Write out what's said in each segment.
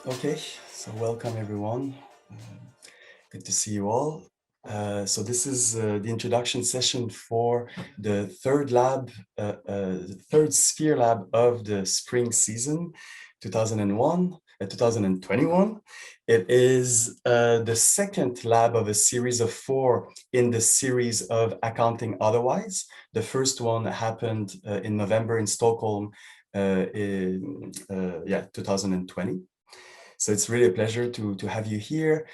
Okay, so welcome everyone. Good to see you all. So this is the introduction session for the third Sphere Lab of the spring season, 2021. It is the second lab of a series of 4 in the series of Accounting Otherwise. The first one happened in November in Stockholm in 2020. So it's really a pleasure to have you here.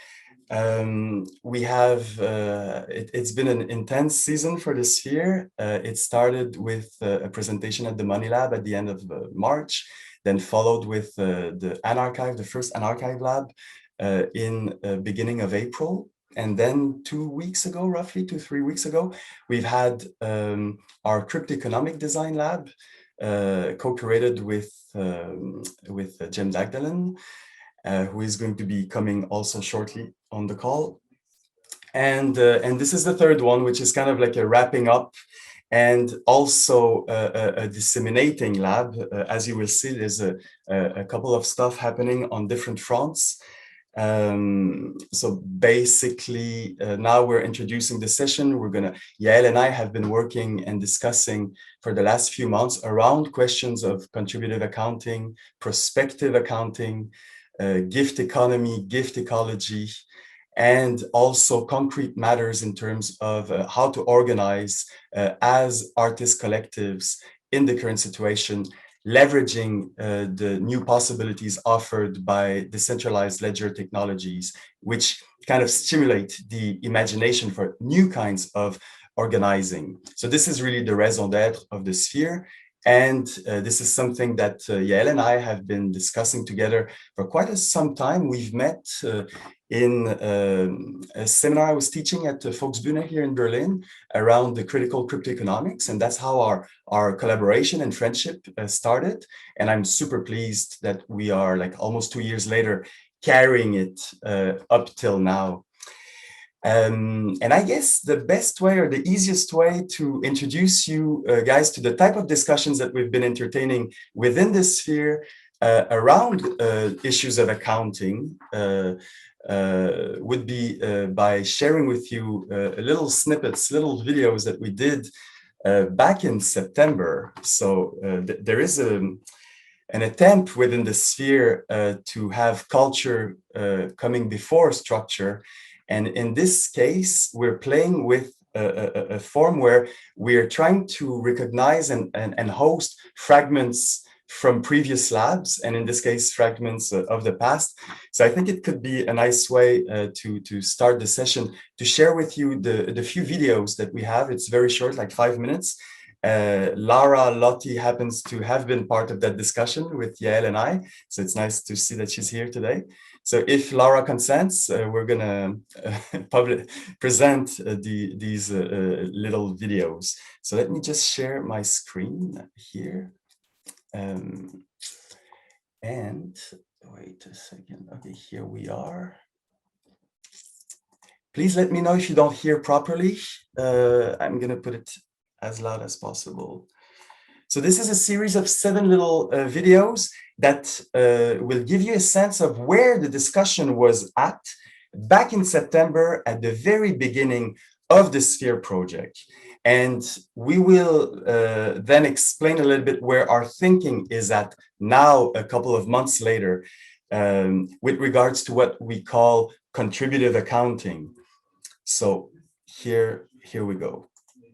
We have, it's been an intense season for the Sphere. It started with a presentation at the Money Lab at the end of March, then followed with the Anarchive, the first Anarchive Lab in beginning of April. And then 2 weeks ago, roughly 3 weeks ago, we've had our Cryptoeconomic Design Lab, co-curated with Jim Dagdalen, who is going to be coming also shortly on the call. And this is the third one, which is kind of like a wrapping up and also a disseminating lab. As you will see, there's a couple of stuff happening on different fronts. So basically, now we're introducing the session. Yael and I have been working and discussing for the last few months around questions of contributive accounting, prospective accounting, gift economy, gift ecology, and also concrete matters in terms of how to organize as artist collectives in the current situation, leveraging the new possibilities offered by decentralized ledger technologies, which kind of stimulate the imagination for new kinds of organizing. So this is really the raison d'etre of the Sphere. And this is something that Yael and I have been discussing together for quite some time. We've met in a seminar I was teaching at Volksbühne here in Berlin around the critical cryptoeconomics. And that's how our collaboration and friendship started. And I'm super pleased that we are like almost 2 years later carrying it up till now. And I guess the best way or the easiest way to introduce you guys to the type of discussions that we've been entertaining within this Sphere around issues of accounting would be by sharing with you little snippets, little videos that we did back in September. So there is an attempt within the Sphere to have culture coming before structure. And in this case, we're playing with a form where we're trying to recognize and host fragments from previous labs, and in this case, fragments of the past. So I think it could be a nice way to start the session, to share with you the few videos that we have. It's very short, like 5 minutes. Lara Lotti happens to have been part of that discussion with Yael and I. So it's nice to see that she's here today. So if Lara consents, we're gonna present these little videos. So let me just share my screen here. And wait a second. Okay, here we are. Please let me know if you don't hear properly. I'm gonna put it as loud as possible. So this is a series of 7 little videos that will give you a sense of where the discussion was at back in September at the very beginning of the Sphere project. And we will then explain a little bit where our thinking is at now, a couple of months later, with regards to what we call contributive accounting. So here we go.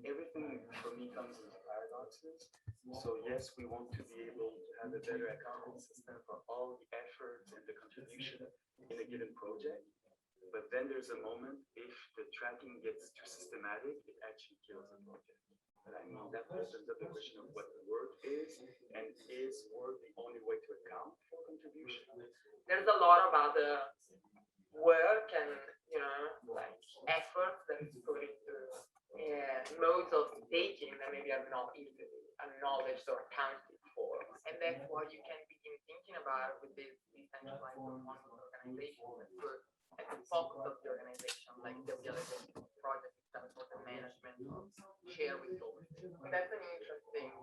Everything for me comes with paradoxes. So yes, we want to be able to have a better accounting system for all the effort and the contribution in a given project. But then there's a moment, if the tracking gets too systematic, it actually kills the project. But I mean, that opens up the question of what work is, and is work the only way to account for contribution? There's a lot of other work and, like effort that is put into modes of taking that maybe are not easily acknowledged or accounted for. And that's what you can begin thinking about with this decentralized autonomous organization that put at the focus of the organization, like the realization of project itself or the management of shared resources. And that's an interesting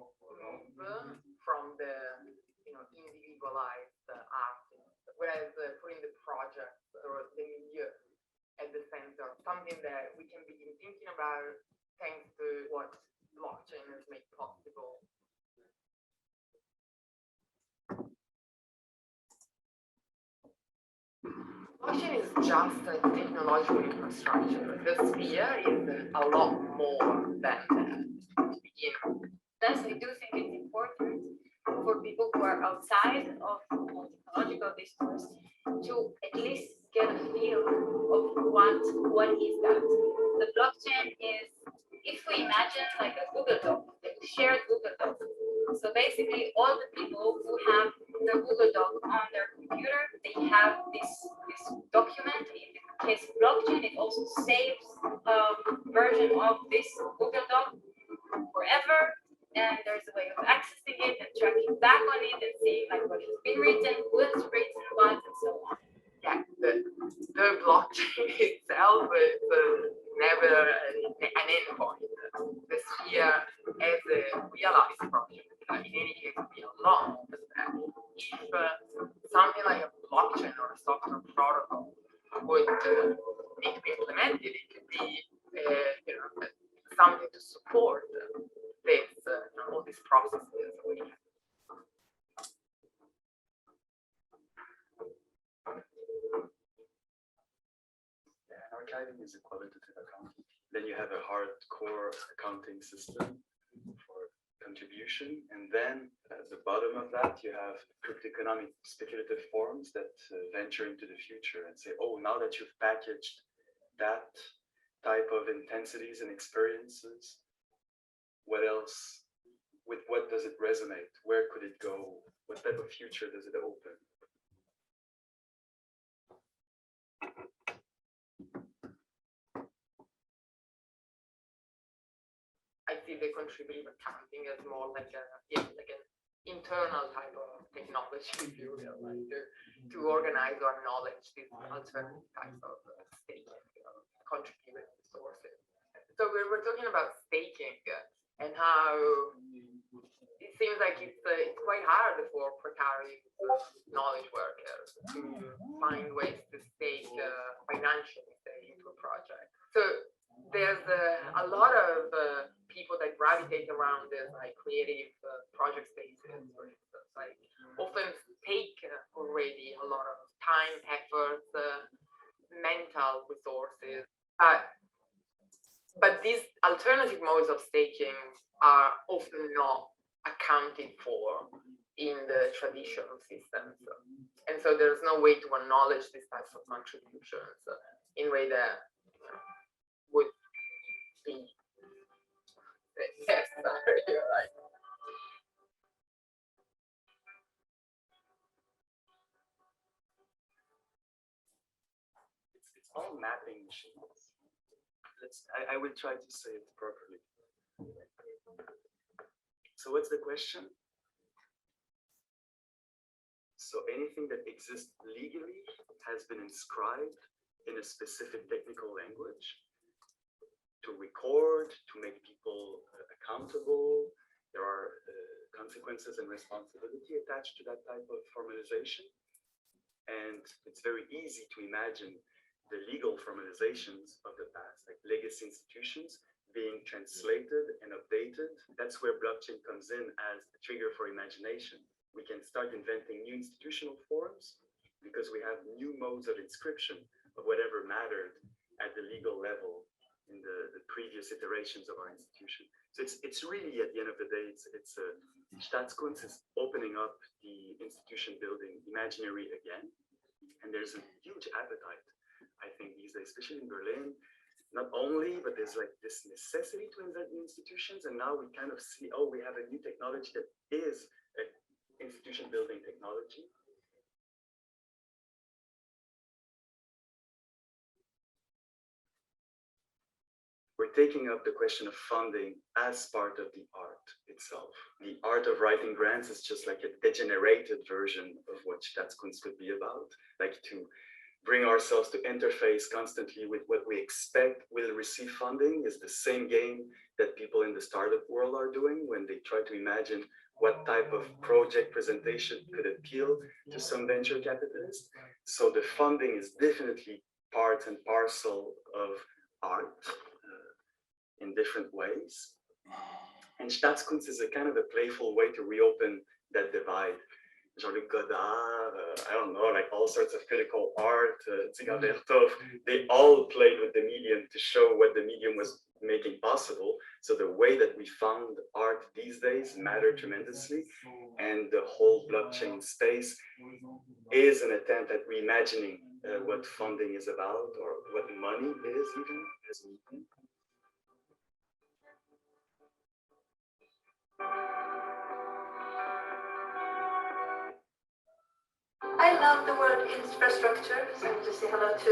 move from the individualized artist. Whereas about thanks to what blockchain has made possible. Blockchain is just a technological infrastructure. The sphere is a lot more than that to begin with. Thus, I do think it's important for people who are outside of technological discourse to at least get a feel of what is that. The blockchain is, if we imagine like a Google Doc, like a shared Google Doc. So basically, all the people who have the Google Doc on their computer, they have this document. In the case of blockchain, it also saves a version of this Google Doc forever. And there's a way of accessing it and tracking back on it and seeing like what has been written, who has written what, and so on. Yeah, the blockchain itself is never an endpoint. The sphere as a realized project, in any case, would be a lot more than that. If something like a blockchain or a software protocol would need to be implemented, it could be something to support this, all these processes. Archiving is a qualitative accounting. Then you have a hardcore accounting system for contribution, and then at the bottom of that you have cryptoeconomic speculative forms that venture into the future and say, oh, now that you've packaged that type of intensities and experiences, what else, with what does it resonate? Where could it go? What type of future does it open? I see the contributive accounting as more like an internal type of technology, if you will, like to organize or acknowledge these alternative types of staking, contributing resources. So we were talking about staking and how it seems like it's quite hard for precarious knowledge workers to find ways to stake financially, say, into a project. So there's a lot of people that gravitate around this, like creative project spaces, for instance, like often take already a lot of time, effort, mental resources. But these alternative modes of staking are often not accounted for in the traditional systems. And so there's no way to acknowledge these types of contributions in a way that would be necessary, right? It's all mapping machines. I will try to say it properly. So what's the question? So anything that exists legally has been inscribed in a specific technical language to record, to make people accountable. There are consequences and responsibility attached to that type of formalization. And it's very easy to imagine the legal formalizations of the past, like legacy institutions, being translated and updated. That's where blockchain comes in as a trigger for imagination. We can start inventing new institutional forms because we have new modes of inscription of whatever mattered at the legal level in the previous iterations of our institution. So it's really, at the end of the day, it's Staatskunst is opening up the institution building imaginary again. And there's a huge appetite, I think, these days, especially in Berlin. Not only, but there's like this necessity to invent new institutions. And now we kind of see, oh, we have a new technology that is an institution building technology. We're taking up the question of funding as part of the art itself. The art of writing grants is just like a degenerated version of what Staatskunst could be about, like to bring ourselves to interface constantly with what we expect will receive funding is the same game that people in the startup world are doing when they try to imagine what type of project presentation could appeal to some venture capitalist. So the funding is definitely part and parcel of art. in different ways. And Staatskunst is a kind of a playful way to reopen that divide. Jean-Luc Godard, I don't know, like all sorts of critical art, Dziga Vertov, they all played with the medium to show what the medium was making possible. So the way that we found art these days mattered tremendously. And the whole blockchain space is an attempt at reimagining what funding is about, or what money is even. I love the word infrastructure, so to say hello to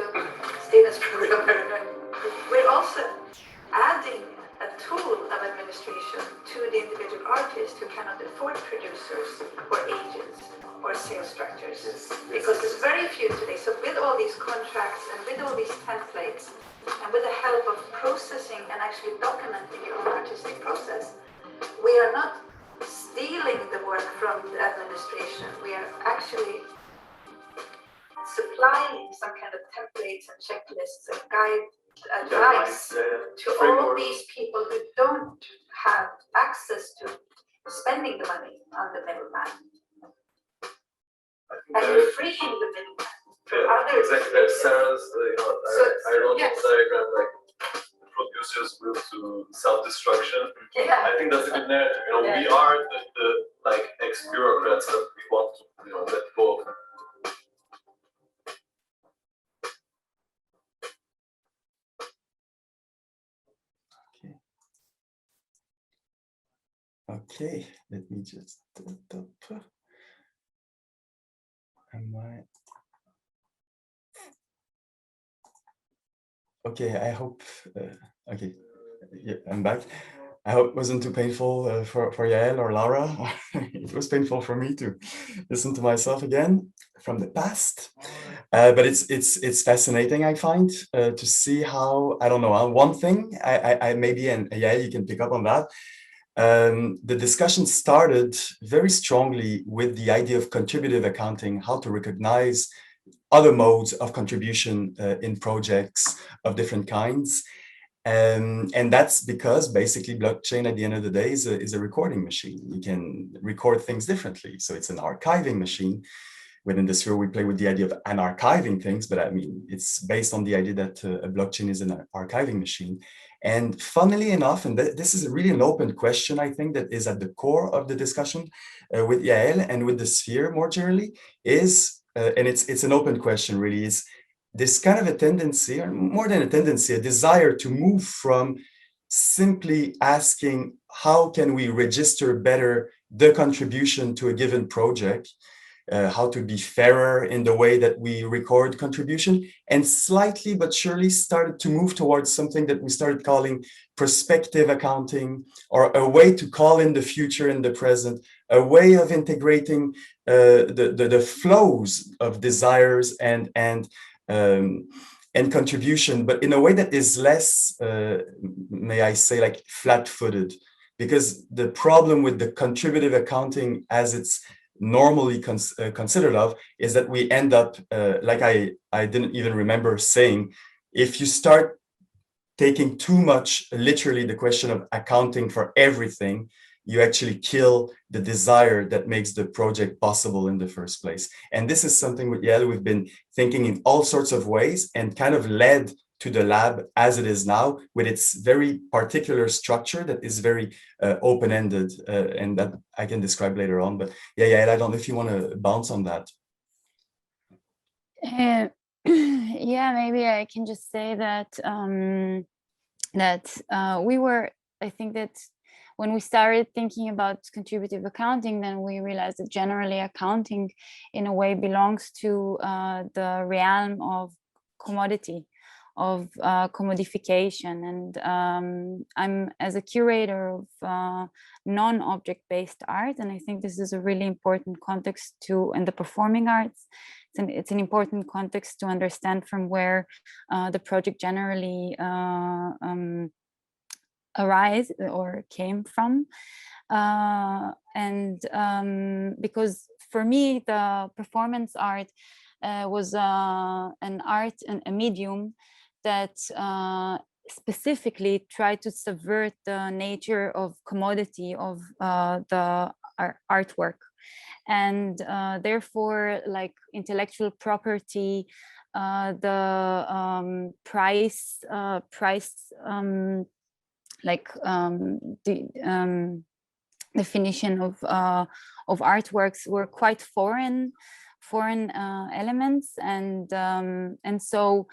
Stephen's programmer. We're also adding a tool of administration to the individual artists who cannot afford producers or agents or sales structures, because there's very few today. So with all these contracts and with all these templates and with the help of processing and actually documenting your own artistic process, we are not stealing the work from the administration. We are actually supplying some kind of templates and checklists and guide advice to all these people who don't have access to spending the money on the middleman. And you're freeing the middleman for others. Exactly. That's Sarah's, I wrote this diagram like producers will to self-destruction. Yeah. I think that's a good narrative. We are the like ex-bureaucrats that we want to let go of. Okay, let me just okay, I hope okay, yeah, I'm back. I hope it wasn't too painful for Yael or Laura. It was painful for me to listen to myself again from the past. But it's fascinating, I find, to see how, I don't know, one thing, I maybe, and Yael, you can pick up on that. The discussion started very strongly with the idea of contributive accounting, how to recognize other modes of contribution in projects of different kinds. And that's because basically blockchain at the end of the day is a recording machine. You can record things differently. So it's an archiving machine. Within the sphere, we play with the idea of unarchiving things, but I mean, it's based on the idea that a blockchain is an archiving machine. And funnily enough, and this is really an open question, I think, that is at the core of the discussion with Yael and with the sphere more generally, is, and it's an open question really, is this kind of a tendency, or more than a tendency, a desire to move from simply asking, how can we register better the contribution to a given project, how to be fairer in the way that we record contribution, and slightly but surely started to move towards something that we started calling prospective accounting, or a way to call in the future and the present, a way of integrating the flows of desires and contribution, but in a way that is less, may I say, like flat-footed. Because the problem with the contributive accounting as it's normally considered of is that we end up, like I didn't even remember saying, if you start taking too much, literally the question of accounting for everything, you actually kill the desire that makes the project possible in the first place. And this is something with Yael we've been thinking in all sorts of ways, and kind of led to the lab as it is now, with its very particular structure that is very open-ended, and that I can describe later on. But yeah, I don't know if you want to bounce on that. Yeah, maybe I can just say that we were, I think that when we started thinking about contributive accounting, then we realized that generally accounting in a way belongs to the realm of commodity, of commodification. And I'm, as a curator of non-object-based art, and I think this is a really important context to, in the performing arts, it's an important context to understand from where the project generally arise or came from. Because for me, the performance art was an art and a medium that specifically try to subvert the nature of commodity of the artwork, and therefore like intellectual property, the price the definition of artworks were quite foreign elements, and so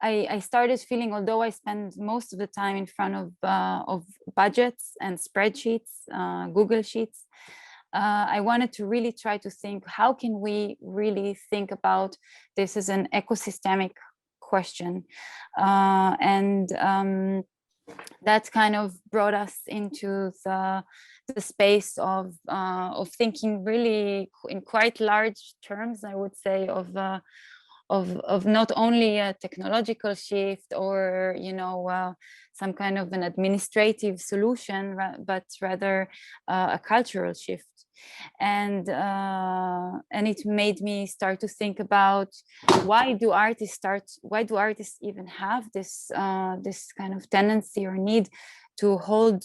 I started feeling, although I spend most of the time in front of budgets and spreadsheets, Google Sheets, I wanted to really try to think, how can we really think about this as an ecosystemic question, and that kind of brought us into the space of thinking really in quite large terms, I would say, of not only a technological shift or some kind of an administrative solution, but rather a cultural shift. And it made me start to think about why do artists even have this kind of tendency or need to hold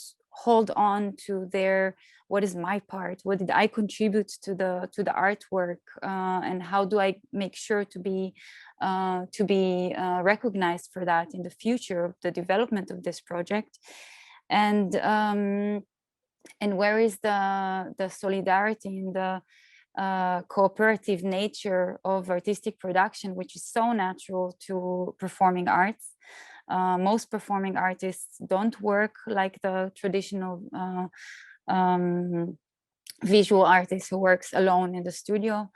on to their, what is my part, what did I contribute to the artwork, and how do I make sure to be recognized for that in the future of the development of this project, and where is the solidarity and the cooperative nature of artistic production, which is so natural to performing arts. Most performing artists don't work like the traditional visual artist who works alone in the studio.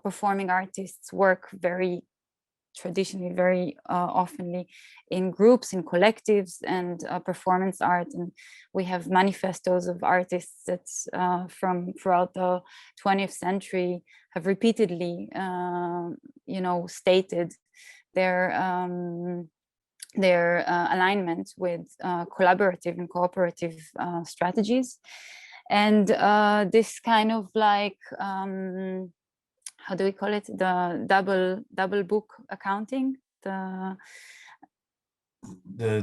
Performing artists work very traditionally, very oftenly in groups, in collectives, and performance art. And we have manifestos of artists that from throughout the 20th century have repeatedly, stated their alignment with collaborative and cooperative strategies. And this kind of like, how do we call it? The double book accounting, the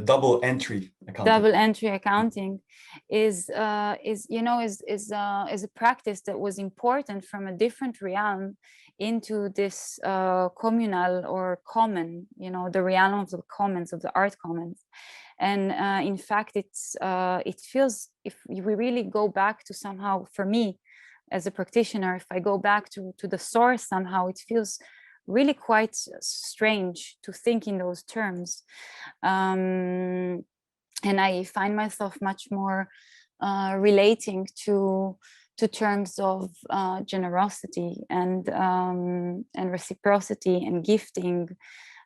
double entry accounting. Double entry accounting is a practice that was important from a different realm into this communal or common, the realm of the commons, of the art commons. And in fact, it feels, if we really go back to somehow, for me, as a practitioner, if I go back to the source somehow, it feels really quite strange to think in those terms. And I find myself much more relating to terms of generosity and reciprocity and gifting.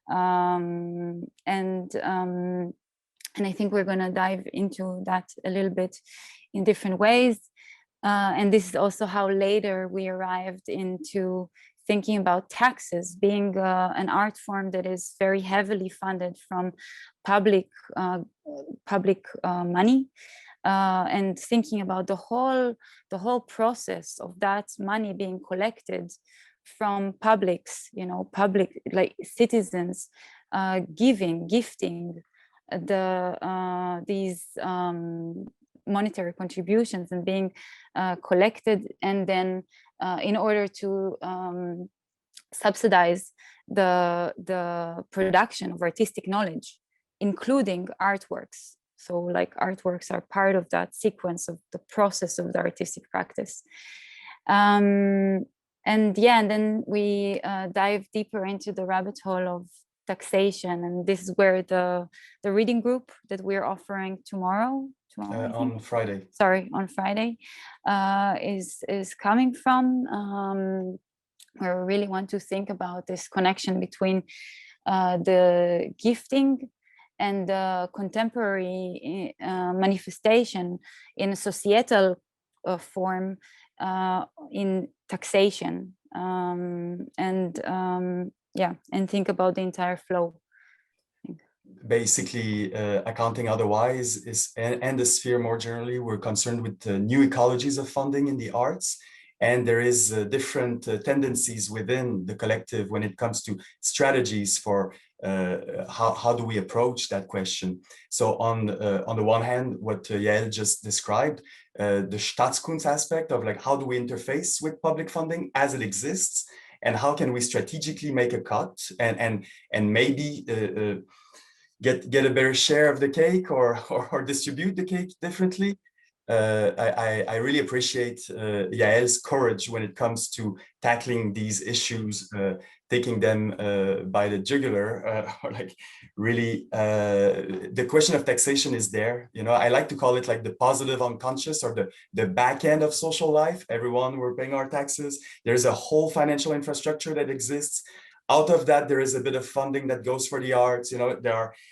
And I think we're going to dive into that a little bit in different ways. And this is also how later we arrived into thinking about taxes being an art form that is very heavily funded from public money, and thinking about the whole process of that money being collected from publics, public, like citizens, gifting these monetary contributions and being collected, and then in order to subsidize the production of artistic knowledge, including artworks. So like artworks are part of that sequence of the process of the artistic practice. And then we dive deeper into the rabbit hole of taxation, and this is where the reading group that we're offering tomorrow on Friday. Sorry, on Friday, is coming from, where we really want to think about this connection between the gifting and the contemporary manifestation in a societal form in taxation, and think about the entire flow. Basically, accounting otherwise is, and the sphere more generally, we're concerned with new ecologies of funding in the arts. And there is different tendencies within the collective when it comes to strategies for how do we approach that question? So on the one hand, what Yael just described, the Staatskunst aspect of like, how do we interface with public funding as it exists, and how can we strategically make a cut and maybe get a better share of the cake, or distribute the cake differently. I really appreciate Yael's courage when it comes to tackling these issues, taking them by the jugular, or like really, the question of taxation is there. You know, I like to call it like the positive unconscious, or the back end of social life. Everyone, we're paying our taxes. There's a whole financial infrastructure that exists. Out of that, there is a bit of funding that goes for the arts. You know,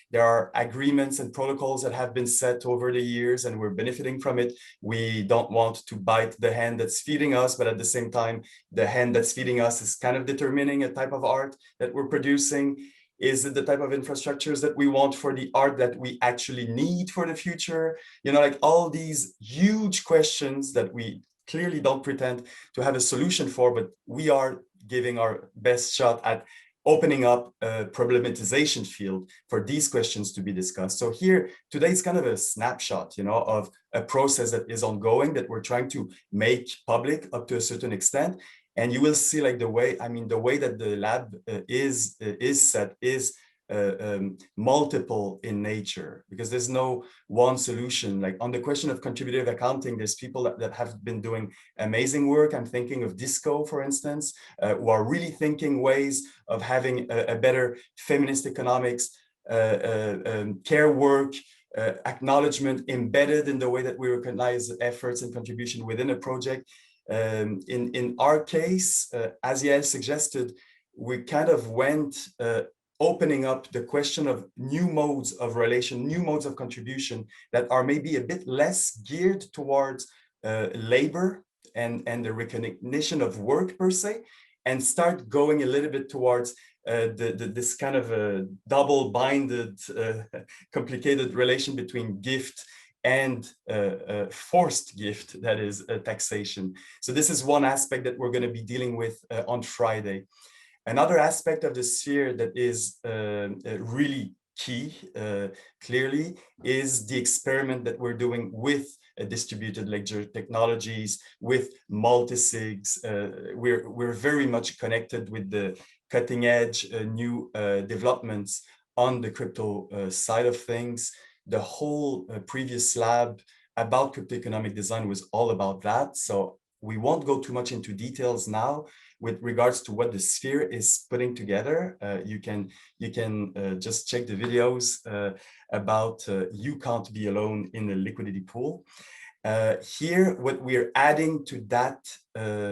there are agreements and protocols that have been set over the years, and we're benefiting from it. We don't want to bite the hand that's feeding us, but at the same time, the hand that's feeding us is kind of determining a type of art that we're producing. Is it the type of infrastructures that we want for the art that we actually need for the future? You know, like all these huge questions that we clearly don't pretend to have a solution for, but we are giving our best shot at opening up a problematization field for these questions to be discussed. So here, today is kind of a snapshot, you know, of a process that is ongoing, that we're trying to make public up to a certain extent. And you will see like the way, I mean, the way that the lab is set is multiple in nature, because there's no one solution. Like on the question of contributive accounting, there's people that have been doing amazing work. I'm thinking of Disco, for instance, who are really thinking ways of having a better feminist economics, care work, acknowledgement embedded in the way that we recognize efforts and contribution within a project. In our case, as Yael suggested, we kind of went opening up the question of new modes of relation, new modes of contribution that are maybe a bit less geared towards labor and the recognition of work per se, and start going a little bit towards this kind of a double-binded, complicated relation between gift and forced gift, that is taxation. So this is one aspect that we're going to be dealing with on Friday. Another aspect of the sphere that is really key, clearly, is the experiment that we're doing with distributed ledger technologies, with multisigs. We're very much connected with the cutting edge new developments on the crypto side of things. The whole previous lab about cryptoeconomic design was all about that. So we won't go too much into details now with regards to what the sphere is putting together. You can just check the videos about You Can't Be Alone in the Liquidity Pool. Here, what we're adding to that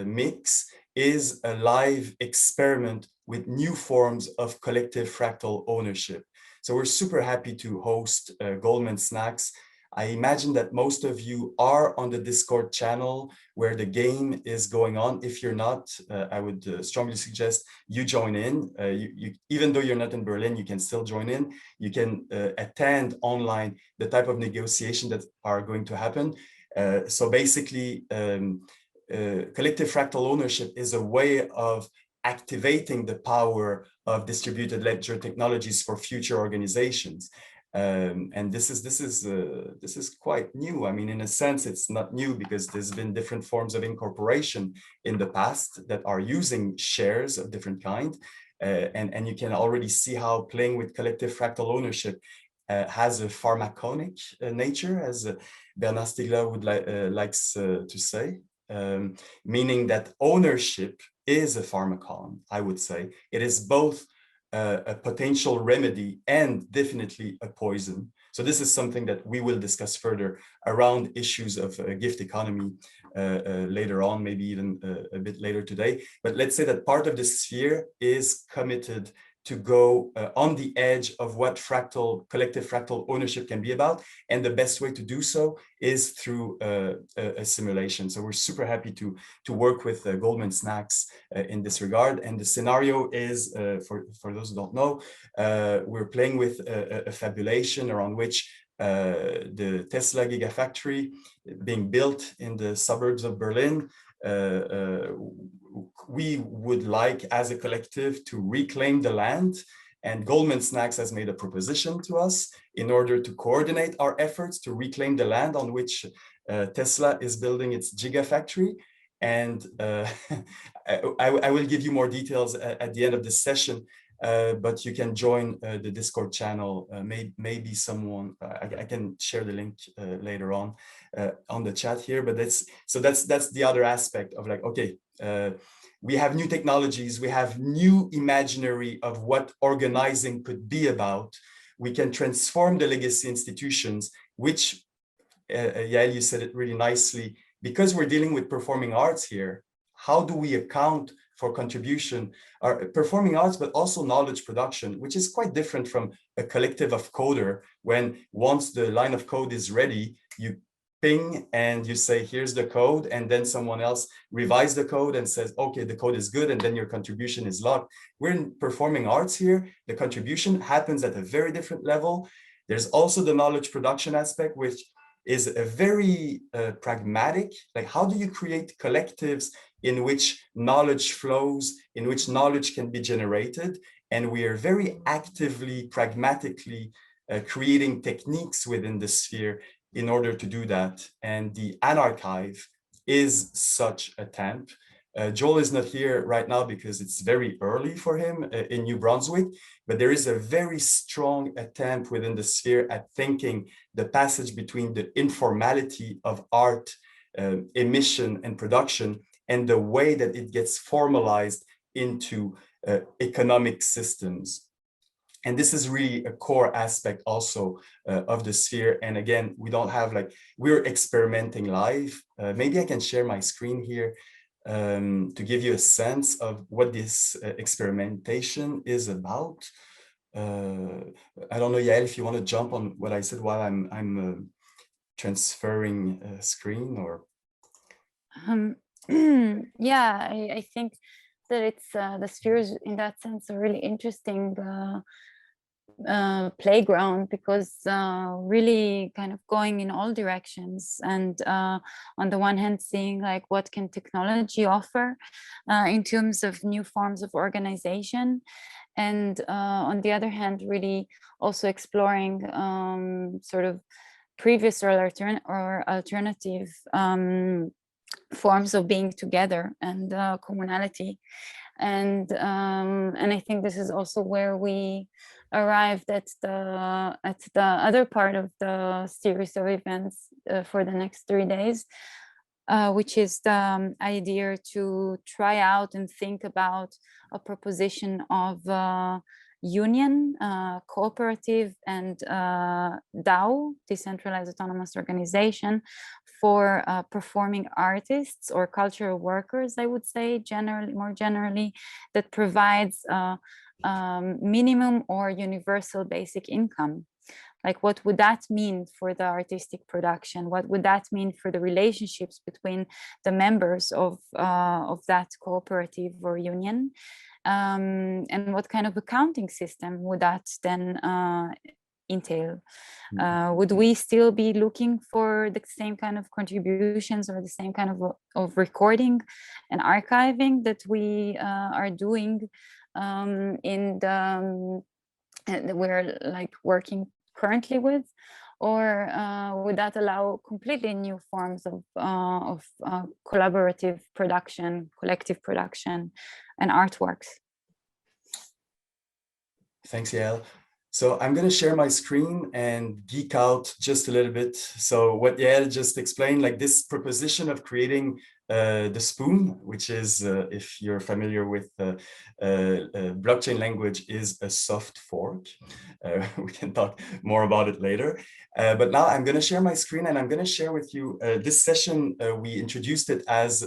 mix is a live experiment with new forms of collective fractal ownership. So we're super happy to host Goldman Snacks. I imagine that most of you are on the Discord channel where the game is going on. If you're not, I would strongly suggest you join in. Even though you're not in Berlin, you can still join in. You can attend online the type of negotiation that are going to happen. So basically, collective fractal ownership is a way of activating the power of distributed ledger technologies for future organizations. And this is quite new. I mean, in a sense, it's not new because there's been different forms of incorporation in the past that are using shares of different kind. And you can already see how playing with collective fractal ownership has a pharmaconic nature, as Bernard Stiegler would likes to say, meaning that ownership is a pharmacon, I would say. It is both a potential remedy and definitely a poison. So this is something that we will discuss further around issues of gift economy later on, maybe even a bit later today. But let's say that part of the sphere is committed to go on the edge of what collective fractal ownership can be about. And the best way to do so is through a simulation. So we're super happy to work with Goldman Snacks in this regard. And the scenario is, for those who don't know, we're playing with a fabulation around which the Tesla Gigafactory being built in the suburbs of Berlin, we would like as a collective to reclaim the land And Goldman Sachs has made a proposition to us in order to coordinate our efforts to reclaim the land on which Tesla is building its gigafactory. And I will give you more details at the end of this session, but you can join the Discord channel. Maybe someone, I can share the link later on the chat here, but that's the other aspect of like, okay, we have new technologies, we have new imaginary of what organizing could be about. We can transform the legacy institutions, which, Yael, you said it really nicely, because we're dealing with performing arts here. How do we account for contribution, or performing arts, but also knowledge production, which is quite different from a collective of coder, when once the line of code is ready, you ping and you say, here's the code, and then someone else revises the code and says, okay, the code is good, and then your contribution is locked. We're in performing arts here. The contribution happens at a very different level. There's also the knowledge production aspect, which is a very pragmatic, like how do you create collectives in which knowledge flows, in which knowledge can be generated? And we are very actively, pragmatically creating techniques within the sphere in order to do that. And the Anarchive is such a attempt. Joel is not here right now because it's very early for him in New Brunswick, but there is a very strong attempt within the sphere at thinking the passage between the informality of art, emission and production, and the way that it gets formalized into economic systems. And this is really a core aspect also of the sphere. And again, we don't have like, we're experimenting live. Maybe I can share my screen here to give you a sense of what this experimentation is about. I don't know, Yael, if you want to jump on what I said while I'm transferring a screen, or. Yeah, I think that it's the sphere is in that sense a really interesting playground, because really kind of going in all directions, and on the one hand seeing like what can technology offer in terms of new forms of organization, and on the other hand really also exploring sort of previous or alternative forms of being together and communality. And I think this is also where we arrived at the other part of the series of events for the next 3 days, which is the idea to try out and think about a proposition of union, cooperative, and DAO, decentralized autonomous organization, for performing artists or cultural workers, I would say, more generally, that provides minimum or universal basic income. Like, what would that mean for the artistic production? What would that mean for the relationships between the members of that cooperative or union? And what kind of accounting system would that then entail? Would we still be looking for the same kind of contributions or the same kind of recording and archiving that we are doing in the we're like working currently with, or would that allow completely new forms of collaborative production, collective production, and artworks? Thanks, Yael. So I'm going to share my screen and geek out just a little bit. So what Yael just explained, like this proposition of creating the spoon, which is, if you're familiar with blockchain language, is a soft fork. We can talk more about it later. But now I'm going to share my screen, and I'm going to share with you this session. We introduced it as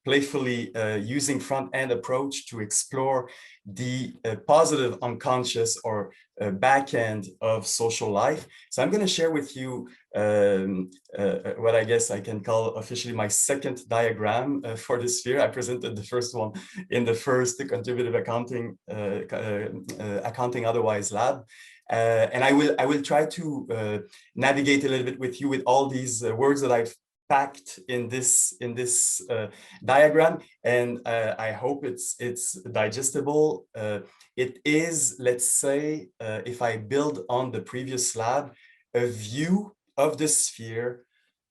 playfully using front-end approach to explore the positive unconscious or back end of social life. So I'm going to share with you what I guess I can call officially my second diagram for this sphere. I presented the first one in the first contributive accounting accounting otherwise lab. And I will try to navigate a little bit with you with all these words that I've packed in this diagram, and I hope it's digestible. It is, let's say, if I build on the previous lab, a view of the sphere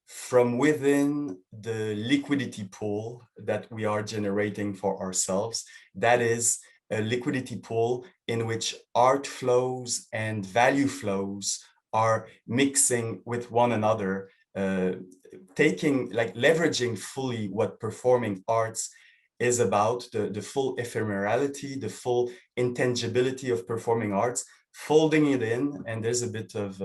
from within the liquidity pool that we are generating for ourselves. That is a liquidity pool in which art flows and value flows are mixing with one another, leveraging fully what performing arts is about, the full ephemerality, the full intangibility of performing arts, folding it in. And there's a bit of,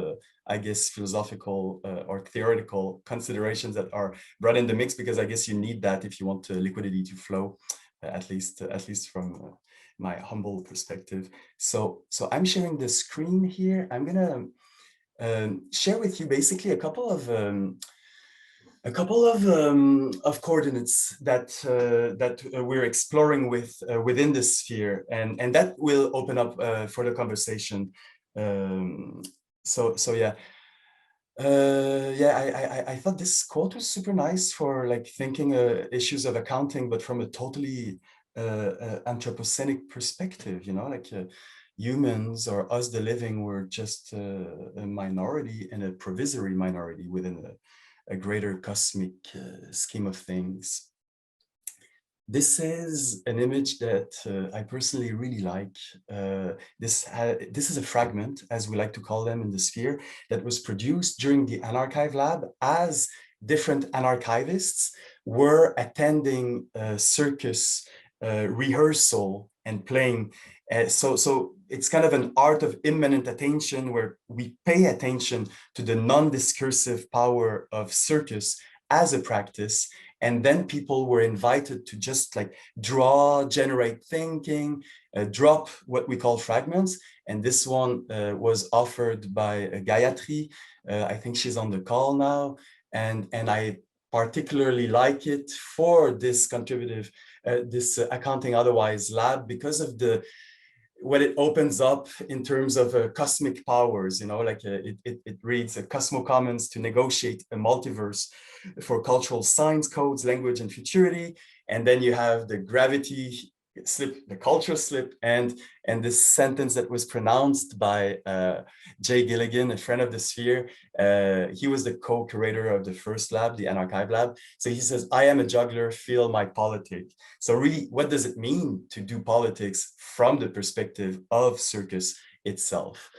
I guess, philosophical or theoretical considerations that are brought in the mix, because I guess you need that if you want liquidity to flow, at least from my humble perspective. So I'm sharing the screen here. I'm gonna share with you basically a couple of coordinates that we're exploring within the sphere, and that will open up for the conversation. So yeah. I thought this quote was super nice for like thinking issues of accounting, but from a totally anthropocenic perspective, you know, like humans, or us the living, were just a minority, and a provisory minority within a greater cosmic scheme of things. This is an image that I personally really like. This is a fragment, as we like to call them in the sphere, that was produced during the Anarchive Lab as different anarchivists were attending a circus rehearsal and playing. So it's kind of an art of immanent attention, where we pay attention to the non-discursive power of circus as a practice. And then people were invited to just like draw, generate thinking, drop what we call fragments. And this one was offered by Gayatri. I think she's on the call now. And I particularly like it for this contributive, this Accounting Otherwise lab, because of what it opens up in terms of cosmic powers, you know, like it reads Cosmo Commons to negotiate a multiverse for cultural science codes, language, and futurity. And then you have the gravity slip, the culture slip, and this sentence that was pronounced by Jay Gilligan, a friend of the sphere. He was the co-curator of the first lab, the Anarchive Lab. So he says, I am a juggler, feel my politic. So really, what does it mean to do politics from the perspective of circus itself?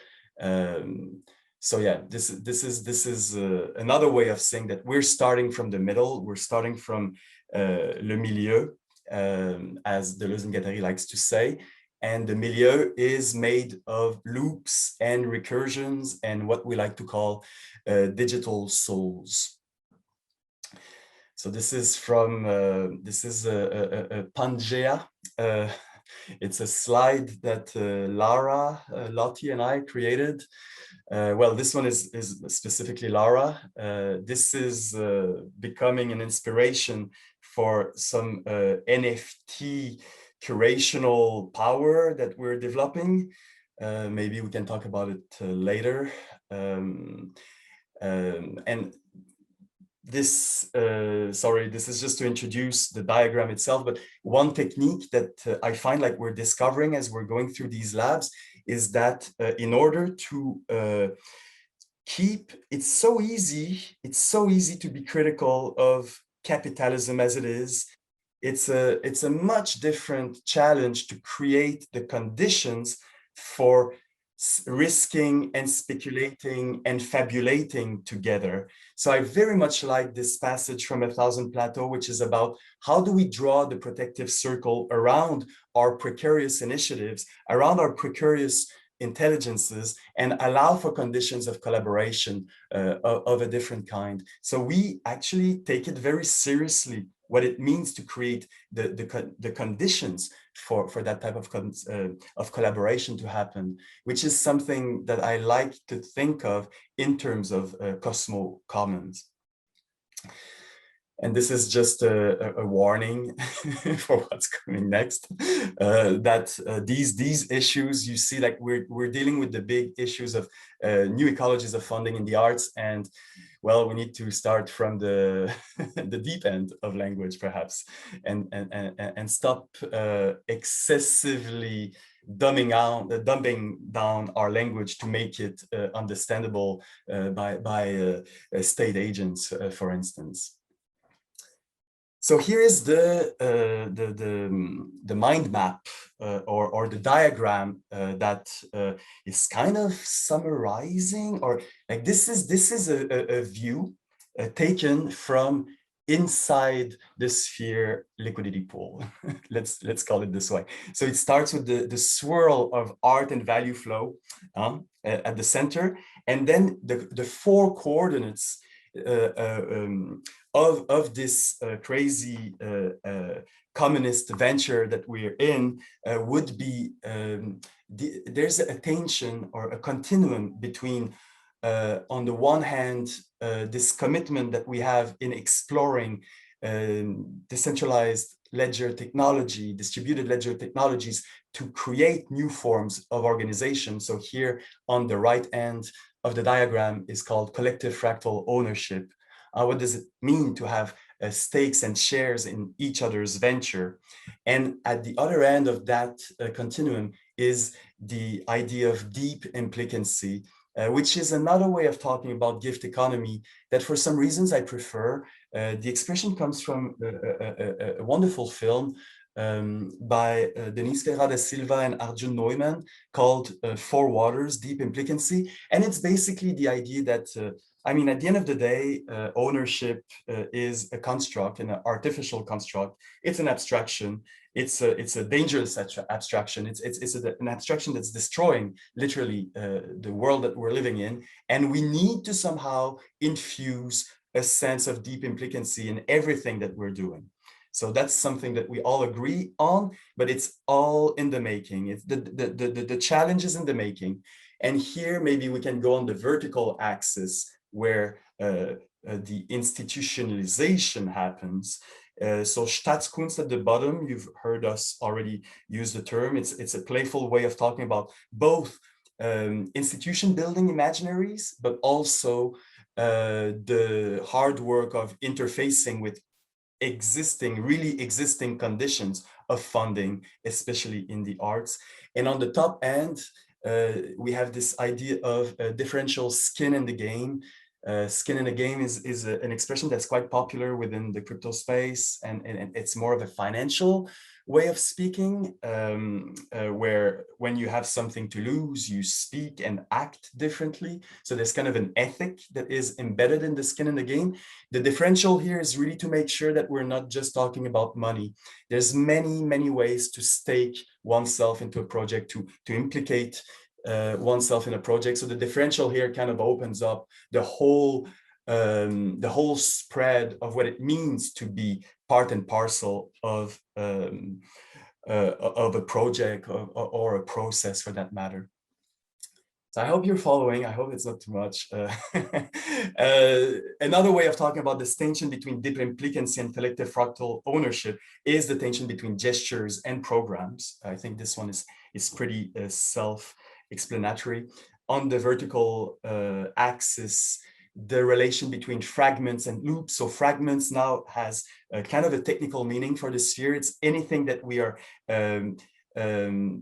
So yeah, this is another way of saying that we're starting from the middle. We're starting from le milieu, as Deleuze-Guattari likes to say. And the milieu is made of loops and recursions and what we like to call digital souls. So this is from, this is a Pangea. It's a slide that Lara, Lottie and I created. Well, this one is specifically Lara. This is becoming an inspiration for some NFT curational power that we're developing. Maybe we can talk about it later. And this, sorry, this is just to introduce the diagram itself, but one technique that I find like we're discovering as we're going through these labs is that in order to keep, it's so easy to be critical of capitalism as it is. It's a much different challenge to create the conditions for risking and speculating and fabulating together. So I very much like this passage from A Thousand Plateaux, which is about how do we draw the protective circle around our precarious initiatives, around our precarious intelligences, and allow for conditions of collaboration of a different kind. So we actually take it very seriously, what it means to create the conditions for that type of collaboration to happen, which is something that I like to think of in terms of Cosmo Commons. And this is just a warning for what's coming next. That these issues, you see, like we're dealing with the big issues of new ecologies of funding in the arts, and well, we need to start from the the deep end of language, perhaps, and stop excessively dumbing down our language to make it understandable by state agents, for instance. So here is the mind map or the diagram that is kind of summarizing, or like this is a view taken from inside the sphere liquidity pool. let's call it this way. So it starts with the swirl of art and value flow at the center, and then the four coordinates of this crazy communist venture that we're in would be there's a tension or a continuum between on the one hand this commitment that we have in exploring decentralized ledger technology, distributed ledger technologies to create new forms of organization. So here on the right end of the diagram is called collective fractal ownership. What does it mean to have stakes and shares in each other's venture? And at the other end of that continuum is the idea of deep implicancy, which is another way of talking about gift economy that for some reasons I prefer. The expression comes from a wonderful film by Denise Ferreira da Silva and Arjun Neumann called Four Waters, Deep Implicancy. And it's basically the idea that I mean, at the end of the day, ownership is a construct, an artificial construct. It's an abstraction. It's a dangerous abstraction. It's an abstraction that's destroying literally the world that we're living in. And we need to somehow infuse a sense of deep implicancy in everything that we're doing. So that's something that we all agree on, but it's all in the making. It's the challenge is in the making. And here, maybe we can go on the vertical axis where the institutionalization happens. So Staatskunst at the bottom, you've heard us already use the term. It's a playful way of talking about both institution building imaginaries, but also the hard work of interfacing with really existing conditions of funding, especially in the arts. And on the top end, we have this idea of differential skin in the game. Skin in the game is an expression that's quite popular within the crypto space, and it's more of a financial way of speaking, where when you have something to lose, you speak and act differently. So there's kind of an ethic that is embedded in the skin in the game. The differential here is really to make sure that we're not just talking about money. There's many ways to stake oneself into a project, to implicate oneself in a project. So the differential here kind of opens up the whole spread of what it means to be part and parcel of a project or a process, for that matter. So I hope you're following. I hope it's not too much. Another way of talking about this tension between deep implicancy and collective fractal ownership is the tension between gestures and programs. I think this one is pretty self-explanatory. On the vertical axis, the relation between fragments and loops. So fragments now has kind of a technical meaning for the sphere. It's anything that we are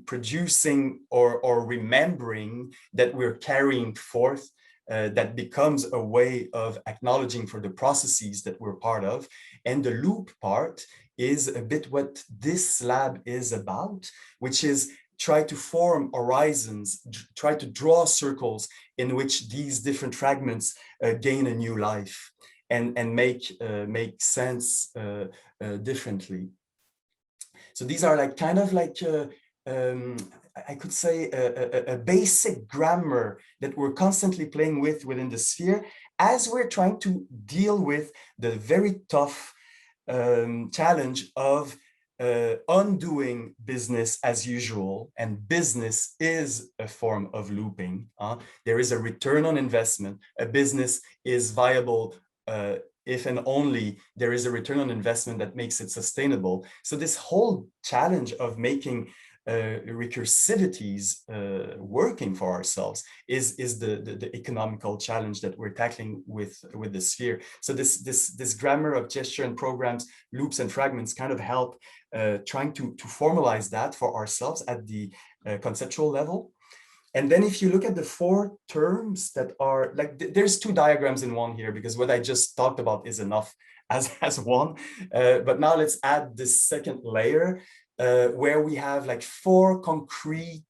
producing or remembering that we're carrying forth, that becomes a way of acknowledging for the processes that we're part of. And the loop part is a bit what this lab is about, which is try to form horizons, try to draw circles in which these different fragments gain a new life and make sense differently. So these are like kind of like I could say a basic grammar that we're constantly playing with within the sphere as we're trying to deal with the very tough challenge of undoing business as usual. And business is a form of looping. There is a return on investment. A business is viable if and only there is a return on investment that makes it sustainable. So this whole challenge of making recursivities working for ourselves is the economical challenge that we're tackling with the sphere. So this grammar of gesture and programs, loops and fragments kind of help trying to formalize that for ourselves at the conceptual level. And then if you look at the 4 terms that are like, there's 2 diagrams in one here, because what I just talked about is enough as one. But now let's add this second layer where we have like 4 concrete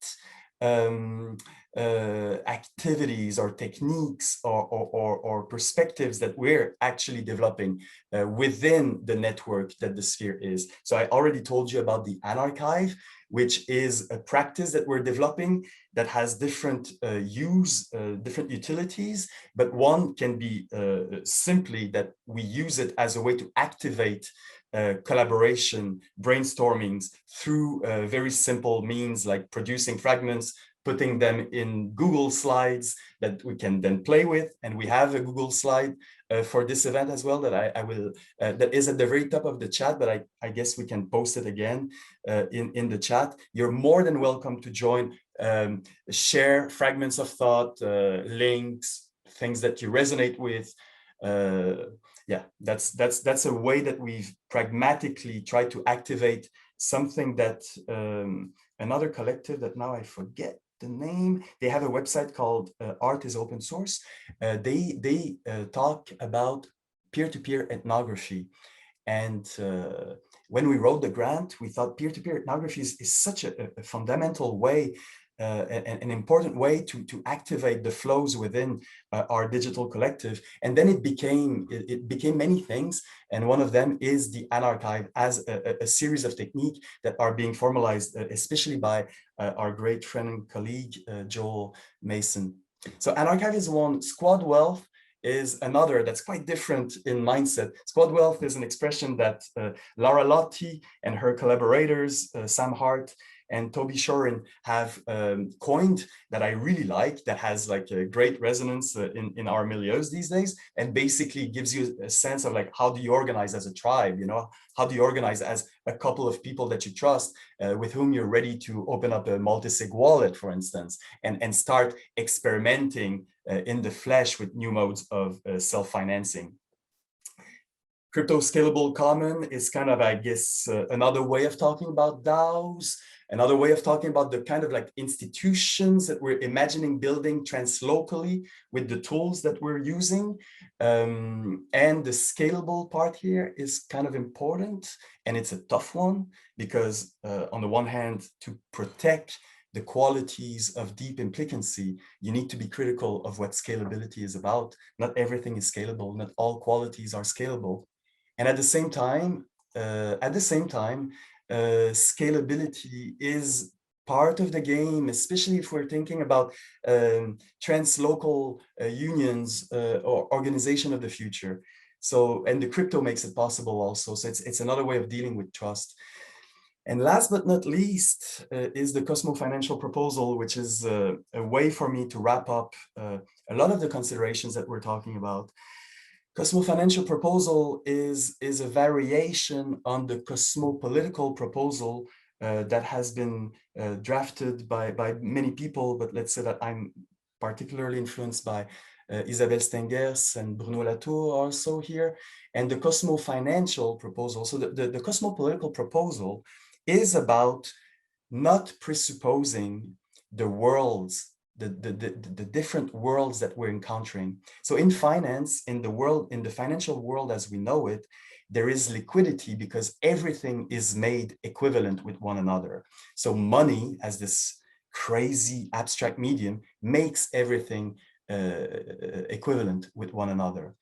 activities or techniques or perspectives that we're actually developing within the network that the sphere is. So I already told you about the Anarchive, which is a practice that we're developing that has different different utilities, but one can be simply that we use it as a way to activate collaboration, brainstormings through very simple means like producing fragments, putting them in Google Slides that we can then play with. And we have a Google slide for this event as well that I will, that is at the very top of the chat, but I guess we can post it again in the chat. You're more than welcome to join, share fragments of thought, links, things that you resonate with. Yeah, that's a way that we've pragmatically tried to activate something that another collective that now I forget the name, they have a website called Art is Open Source. They talk about peer-to-peer ethnography. And when we wrote the grant, we thought peer-to-peer ethnography is such a fundamental way, an important way to activate the flows within our digital collective. And then it became many things. And one of them is the Anarchive as a series of techniques that are being formalized, especially by our great friend and colleague, Joel Mason. So Anarchive is one. Squad Wealth is another that's quite different in mindset. Squad Wealth is an expression that Lara Lotti and her collaborators, Sam Hart and Toby Shorin, have coined, that I really like, that has like a great resonance in our milieus these days, and basically gives you a sense of like, how do you organize as a tribe, you know? How do you organize as a couple of people that you trust, with whom you're ready to open up a multi-sig wallet, for instance, and start experimenting in the flesh with new modes of self-financing. Crypto Scalable Common is kind of, I guess, another way of talking about DAOs, another way of talking about the kind of like institutions that we're imagining building translocally with the tools that we're using. And the scalable part here is kind of important, and it's a tough one because on the one hand, to protect the qualities of deep implicancy, you need to be critical of what scalability is about. Not everything is scalable, not all qualities are scalable. And at the same time, scalability is part of the game, especially if we're thinking about translocal unions or organization of the future. So, and the crypto makes it possible also. So it's another way of dealing with trust. And last but not least is the Cosmo Financial Proposal, which is a way for me to wrap up a lot of the considerations that we're talking about. Cosmo Financial Proposal is a variation on the Cosmopolitical Proposal that has been drafted by many people, but let's say that I'm particularly influenced by Isabelle Stengers and Bruno Latour also here, and the Cosmo Financial Proposal. So the Cosmopolitical Proposal is about not presupposing the worlds, the different worlds that we're encountering. So in finance, in the financial world as we know it, there is liquidity because everything is made equivalent with one another. So money, as this crazy abstract medium, makes everything equivalent with one another.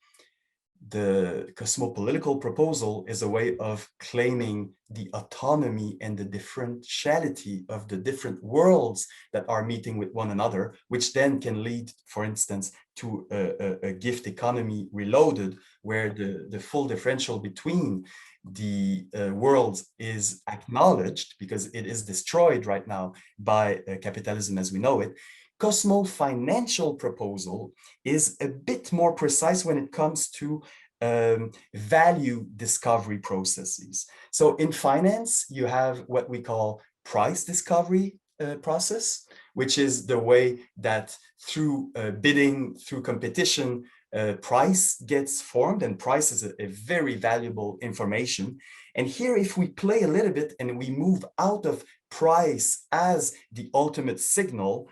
The Cosmopolitical Proposal is a way of claiming the autonomy and the differentiality of the different worlds that are meeting with one another, which then can lead, for instance, to a gift economy reloaded, where the full differential between the worlds is acknowledged because it is destroyed right now by capitalism as we know it. Cosmo Financial Proposal is a bit more precise when it comes to value discovery processes. So in finance, you have what we call price discovery process, which is the way that through bidding, through competition, price gets formed, and price is a very valuable information. And here, if we play a little bit and we move out of price as the ultimate signal,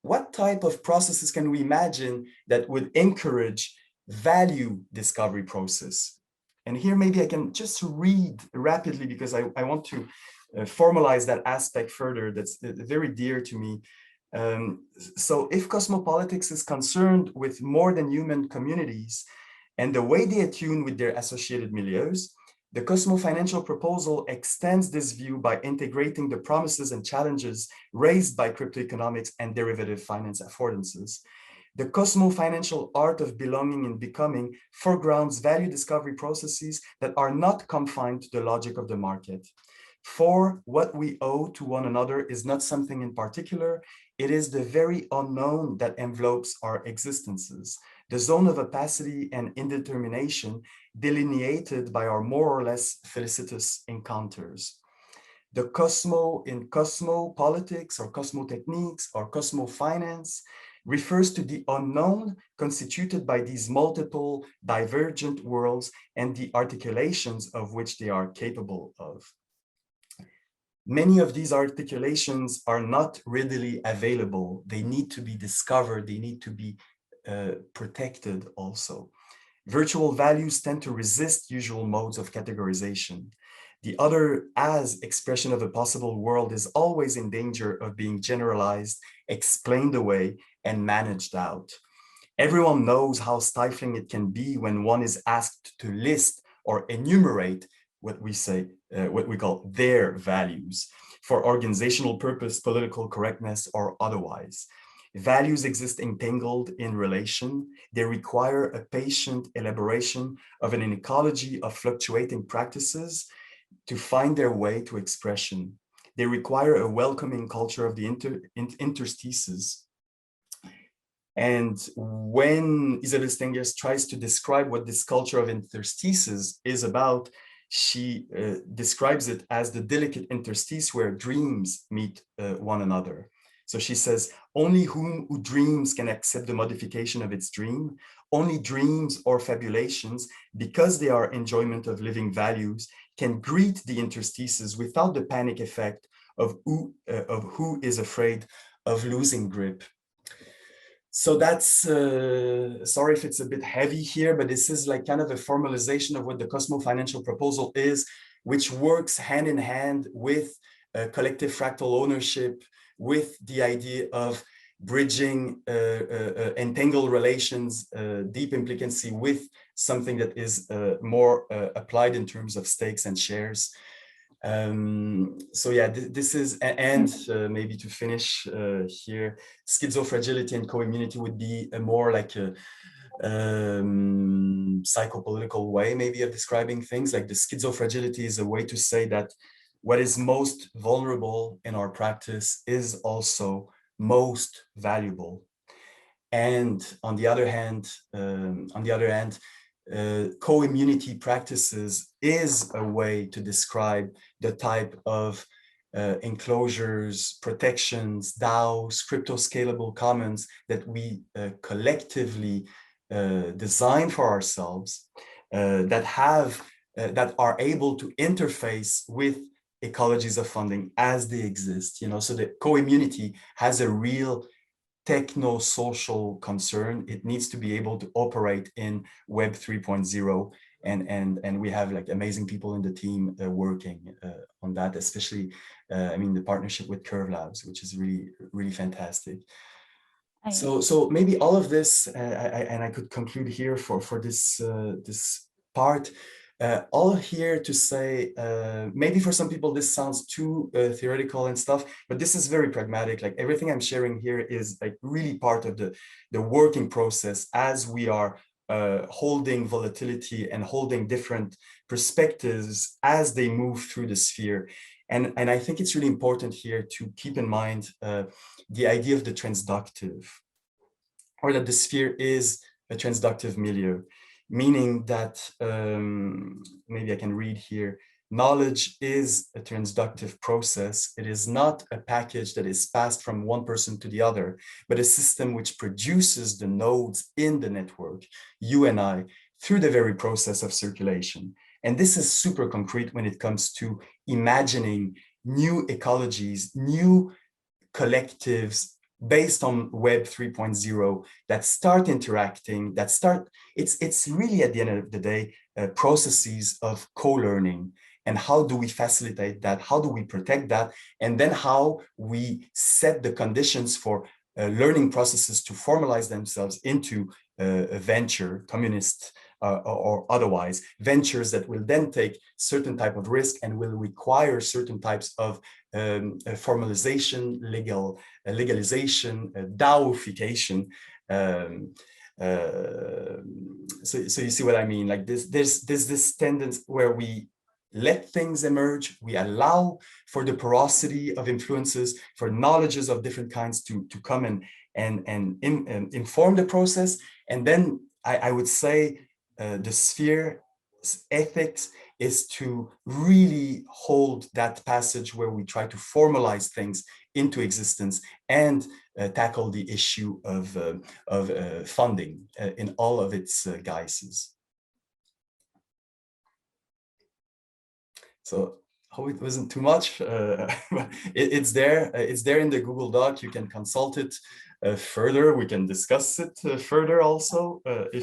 what type of processes can we imagine that would encourage value discovery process? And here, maybe I can just read rapidly because I want to formalize that aspect further. That's very dear to me. So if cosmopolitics is concerned with more than human communities and the way they attune with their associated milieus, the Cosmo financial proposal extends this view by integrating the promises and challenges raised by cryptoeconomics and derivative finance affordances. The Cosmo financial art of belonging and becoming foregrounds value discovery processes that are not confined to the logic of the market. For what we owe to one another is not something in particular, it is the very unknown that envelopes our existences, the zone of opacity and indetermination delineated by our more or less felicitous encounters. The Cosmo in cosmopolitics or cosmotechniques or cosmofinance refers to the unknown constituted by these multiple divergent worlds and the articulations of which they are capable of. Many of these articulations are not readily available. They need to be discovered. They need to be protected also. Virtual values tend to resist usual modes of categorization. The other as expression of a possible world is always in danger of being generalized, explained away, and managed out. Everyone knows how stifling it can be when one is asked to list or enumerate what we say, what we call their values for organizational purpose, political correctness, or otherwise. Values exist entangled in relation. They require a patient elaboration of an ecology of fluctuating practices to find their way to expression. They require a welcoming culture of the interspecies. And when Isabelle Stengers tries to describe what this culture of interspecies is about, she describes it as the delicate interstice where dreams meet one another. So she says, only who dreams can accept the modification of its dream. Only dreams or fabulations, because they are enjoyment of living values, can greet the interstices without the panic effect of who is afraid of losing grip. So that's, sorry if it's a bit heavy here, but this is like kind of a formalization of what the Cosmo financial proposal is, which works hand in hand with collective fractal ownership, with the idea of bridging entangled relations, deep implicancy with something that is more applied in terms of stakes and shares. So yeah, this is, and maybe to finish here, schizophragility and co-immunity would be a more like a psychopolitical way maybe of describing things. Like the schizophragility is a way to say that what is most vulnerable in our practice is also most valuable. And on the other hand, co-immunity practices is a way to describe the type of enclosures, protections, DAOs, crypto-scalable commons that we collectively design for ourselves, that are able to interface with ecologies of funding as they exist. You know, so the co-immunity has a real techno-social concern. It needs to be able to operate in Web 3.0, and we have like amazing people in the team working on that, especially I mean the partnership with Curve Labs, which is really fantastic. So maybe all of this, and I could conclude here for this this part. All here to say, maybe for some people this sounds too theoretical and stuff, but this is very pragmatic. Like everything I'm sharing here is like really part of the working process as we are holding volatility and holding different perspectives as they move through the sphere. And I think it's really important here to keep in mind the idea of the transductive, or that the sphere is a transductive milieu. meaning that, maybe I can read here, knowledge is a transductive process. It is not a package that is passed from one person to the other, but a system which produces the nodes in the network, you and I, through the very process of circulation. And this is super concrete when it comes to imagining new ecologies, new collectives based on Web 3.0 that start interacting, it's really at the end of the day, processes of co-learning. And how do we facilitate that? How do we protect that? And then how we set the conditions for learning processes to formalize themselves into a venture, communist or otherwise, ventures that will then take certain type of risk and will require certain types of formalization, legalization, DAOification. So you see what I mean? Like there's this tendency where we let things emerge, we allow for the porosity of influences, for knowledges of different kinds to come and inform the process. And then I would say the sphere ethics is to really hold that passage where we try to formalize things into existence and tackle the issue of funding in all of its guises. So hope it wasn't too much. It's there in the Google Doc. You can consult it further. We can discuss it further also if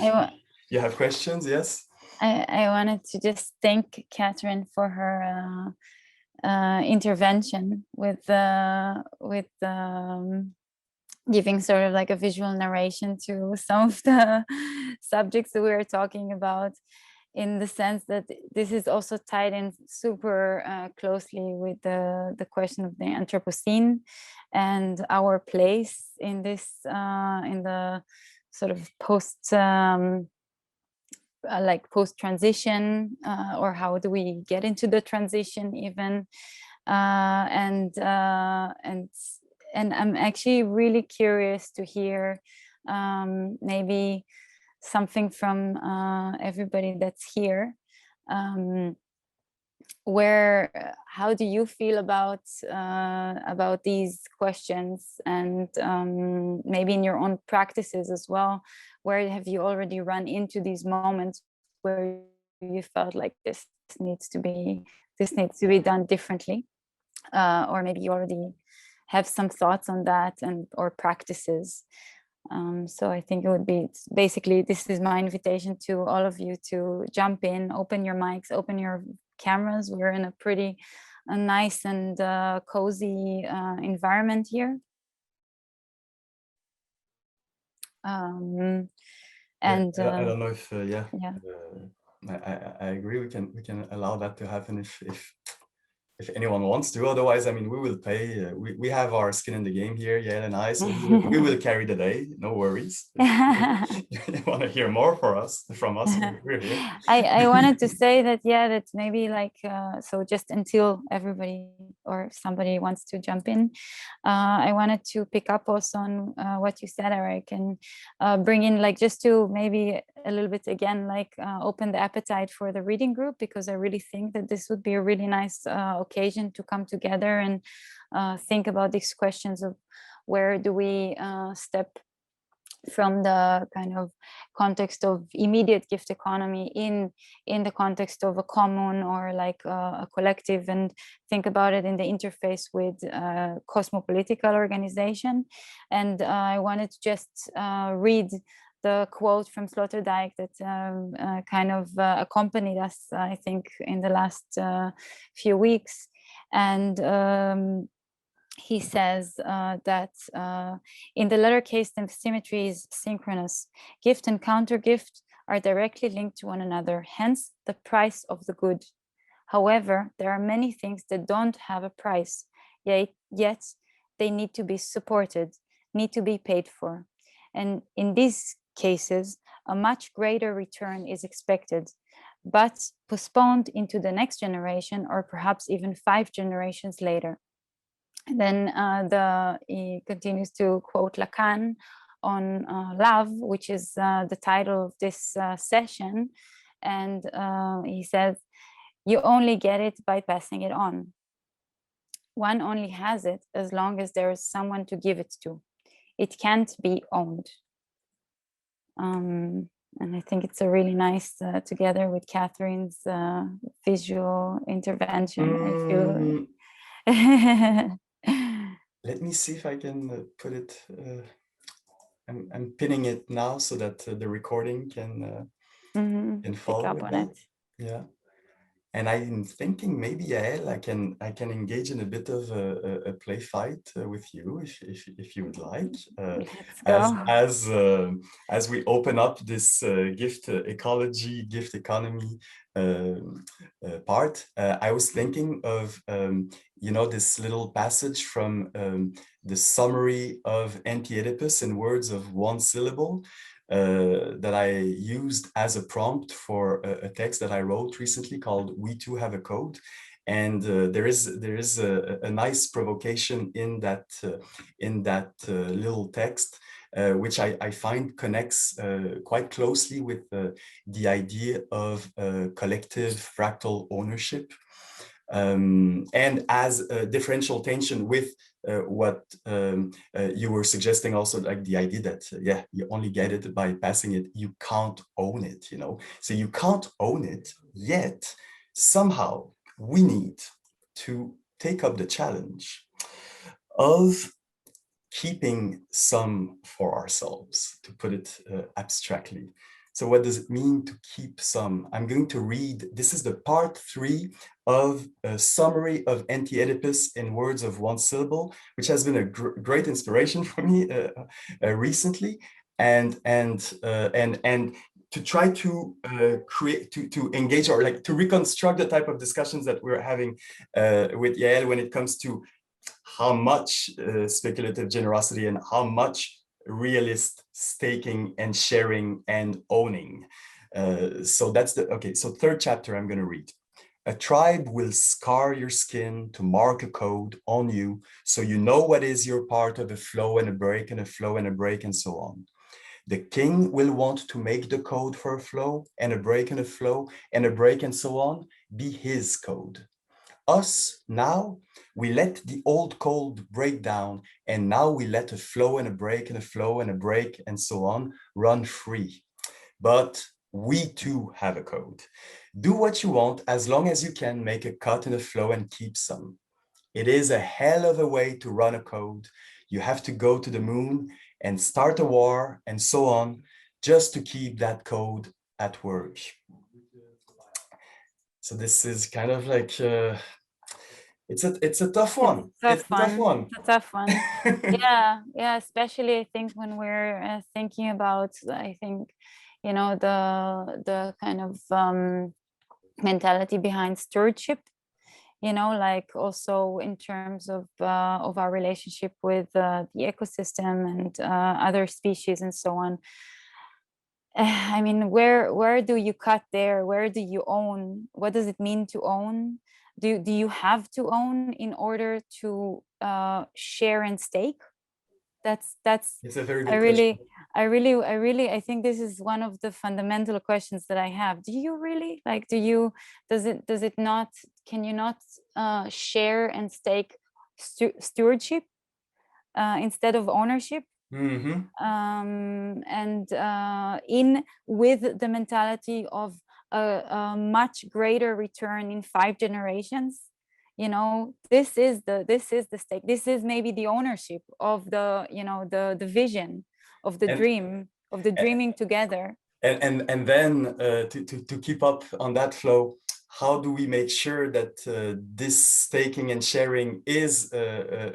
you have questions. Yes. I wanted to just thank Catherine for her intervention with giving sort of like a visual narration to some of the subjects that we were talking about, in the sense that this is also tied in super closely with the question of the Anthropocene and our place in this, in the sort of post-transition, or how do we get into the transition even, and I'm actually really curious to hear maybe something from everybody that's here. How do you feel about these questions, and maybe in your own practices as well? Where have you already run into these moments where you felt like this needs to be done differently, or maybe you already have some thoughts on that or practices? So I think it would be basically, this is my invitation to all of you to jump in, open your mics, open your cameras. We're in a pretty nice and cozy environment here. And I don't know if I agree. We can allow that to happen if anyone wants to. Otherwise, I mean, we will pay. We have our skin in the game here, Yael and I, so we will carry the day. No worries. If you want to hear more from us, we're here. I wanted to say that, that maybe like, so just until everybody or somebody wants to jump in, I wanted to pick up also on what you said, Eric, and bring in, like, just to maybe a little bit again, like open the appetite for the reading group, because I really think that this would be a really nice occasion to come together and think about these questions of where do we step from the kind of context of immediate gift economy in the context of a common or like a collective, and think about it in the interface with cosmopolitical organization. And I wanted to just read the quote from Sloterdijk that kind of accompanied us, I think, in the last few weeks. And he says that in the latter case, the symmetry is synchronous. Gift and counter-gift are directly linked to one another, hence the price of the good. However, there are many things that don't have a price, yet they need to be supported, need to be paid for. And in these cases, a much greater return is expected, but postponed into the next generation, or perhaps even 5 generations later. And then he continues to quote Lacan on love, which is the title of this session. And he says, you only get it by passing it on. One only has it as long as there is someone to give it to. It can't be owned. And I think it's a really nice, together with Catherine's visual intervention, I feel. Let me see if I can put it. I'm pinning it now so that the recording can follow pick up with on me. it. Yeah. And I'm thinking maybe, Yael, I can engage in a bit of a play fight with you if you would like. Let's go. As we open up this gift ecology, gift economy part, I was thinking of this little passage from the summary of Anti-Oedipus in words of one syllable. That I used as a prompt for a text that I wrote recently called "We Too Have a Code," and there is a nice provocation in that little text, which I find connects quite closely with the idea of collective fractal ownership. And as a differential tension with what you were suggesting, also like the idea that you only get it by passing it, you can't own it, so you can't own it, yet somehow we need to take up the challenge of keeping some for ourselves, to put it abstractly. So what does it mean to keep some? I'm going to read, this is the part 3 of a summary of Anti-Oedipus in words of one syllable, which has been a great inspiration for me recently. And to try to create, to engage, or like to reconstruct the type of discussions that we're having with Yael when it comes to how much speculative generosity and how much realist staking and sharing and owning. So that's so third chapter I'm going to read. A tribe will scar your skin to mark a code on you, so you know what is your part of a flow and a break and a flow and a break and so on. The king will want to make the code for a flow and a break and a flow and a break and so on be his code. Us, now, we let the old code break down, and now we let a flow and a break and a flow and a break and so on run free. But we too have a code. Do what you want as long as you can make a cut in a flow and keep some. It is a hell of a way to run a code. You have to go to the moon and start a war and so on, just to keep that code at work. So this is kind of like it's a tough one. It's a tough one. Yeah, especially I think when we're thinking about, I think, the kind of mentality behind stewardship, like also in terms of our relationship with the ecosystem and other species and so on. I mean, where do you cut there? Where do you own? What does it mean to own? Do you have to own in order to share and stake? That's it's a very good question. I think this is one of the fundamental questions that I have. Do you really like? Does it not? Can you not share and stake stewardship instead of ownership? Mm-hmm. And in with the mentality of a much greater return in 5 generations, this is the stake. This is maybe the ownership of the the vision of the dream of the dreaming together. And then to keep up on that flow, how do we make sure that this staking and sharing is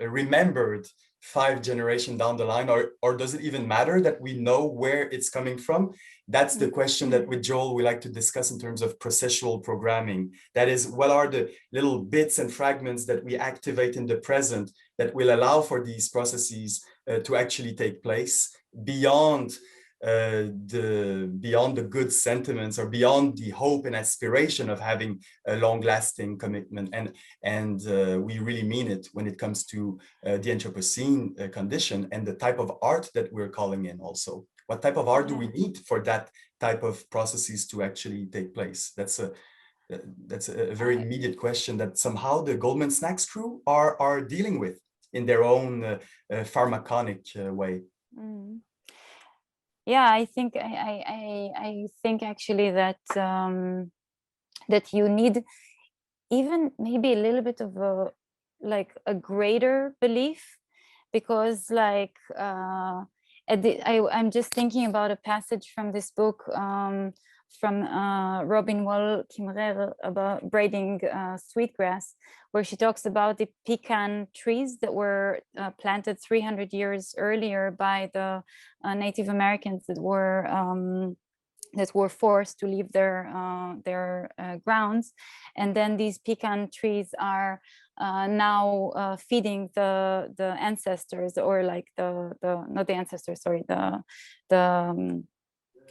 remembered 5 generations down the line, or does it even matter that we know where it's coming from? That's the question that with Joel we like to discuss in terms of processual programming. That is, what are the little bits and fragments that we activate in the present that will allow for these processes to actually take place beyond beyond the good sentiments or beyond the hope and aspiration of having a long-lasting commitment. And we really mean it when it comes to the Anthropocene condition and the type of art that we're calling in also. What type of art do we need for that type of processes to actually take place? That's a very immediate question that somehow the Goldman Sachs crew are dealing with in their own pharmaconic way. Mm. Yeah, I think I think actually that that you need even maybe a little bit of a greater belief, because I'm just thinking about a passage from this book from Robin Wall Kimmerer about braiding sweetgrass, where she talks about the pecan trees that were planted 300 years earlier by the Native Americans that were forced to leave their grounds, and then these pecan trees are now feeding the ancestors, or like the not the ancestors, sorry,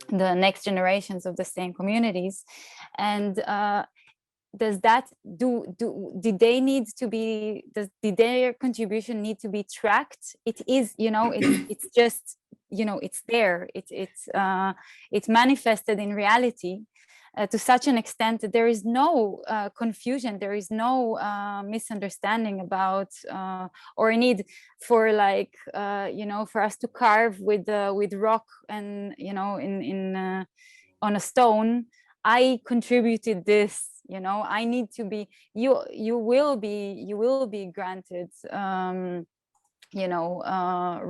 the next generations of the same communities. And does that did they need to be, did their contribution need to be tracked? It is, it's just, it's there, it's manifested in reality to such an extent that there is no confusion, there is no misunderstanding about or need for for us to carve with rock and on a stone. I contributed this, I need to be, you will be granted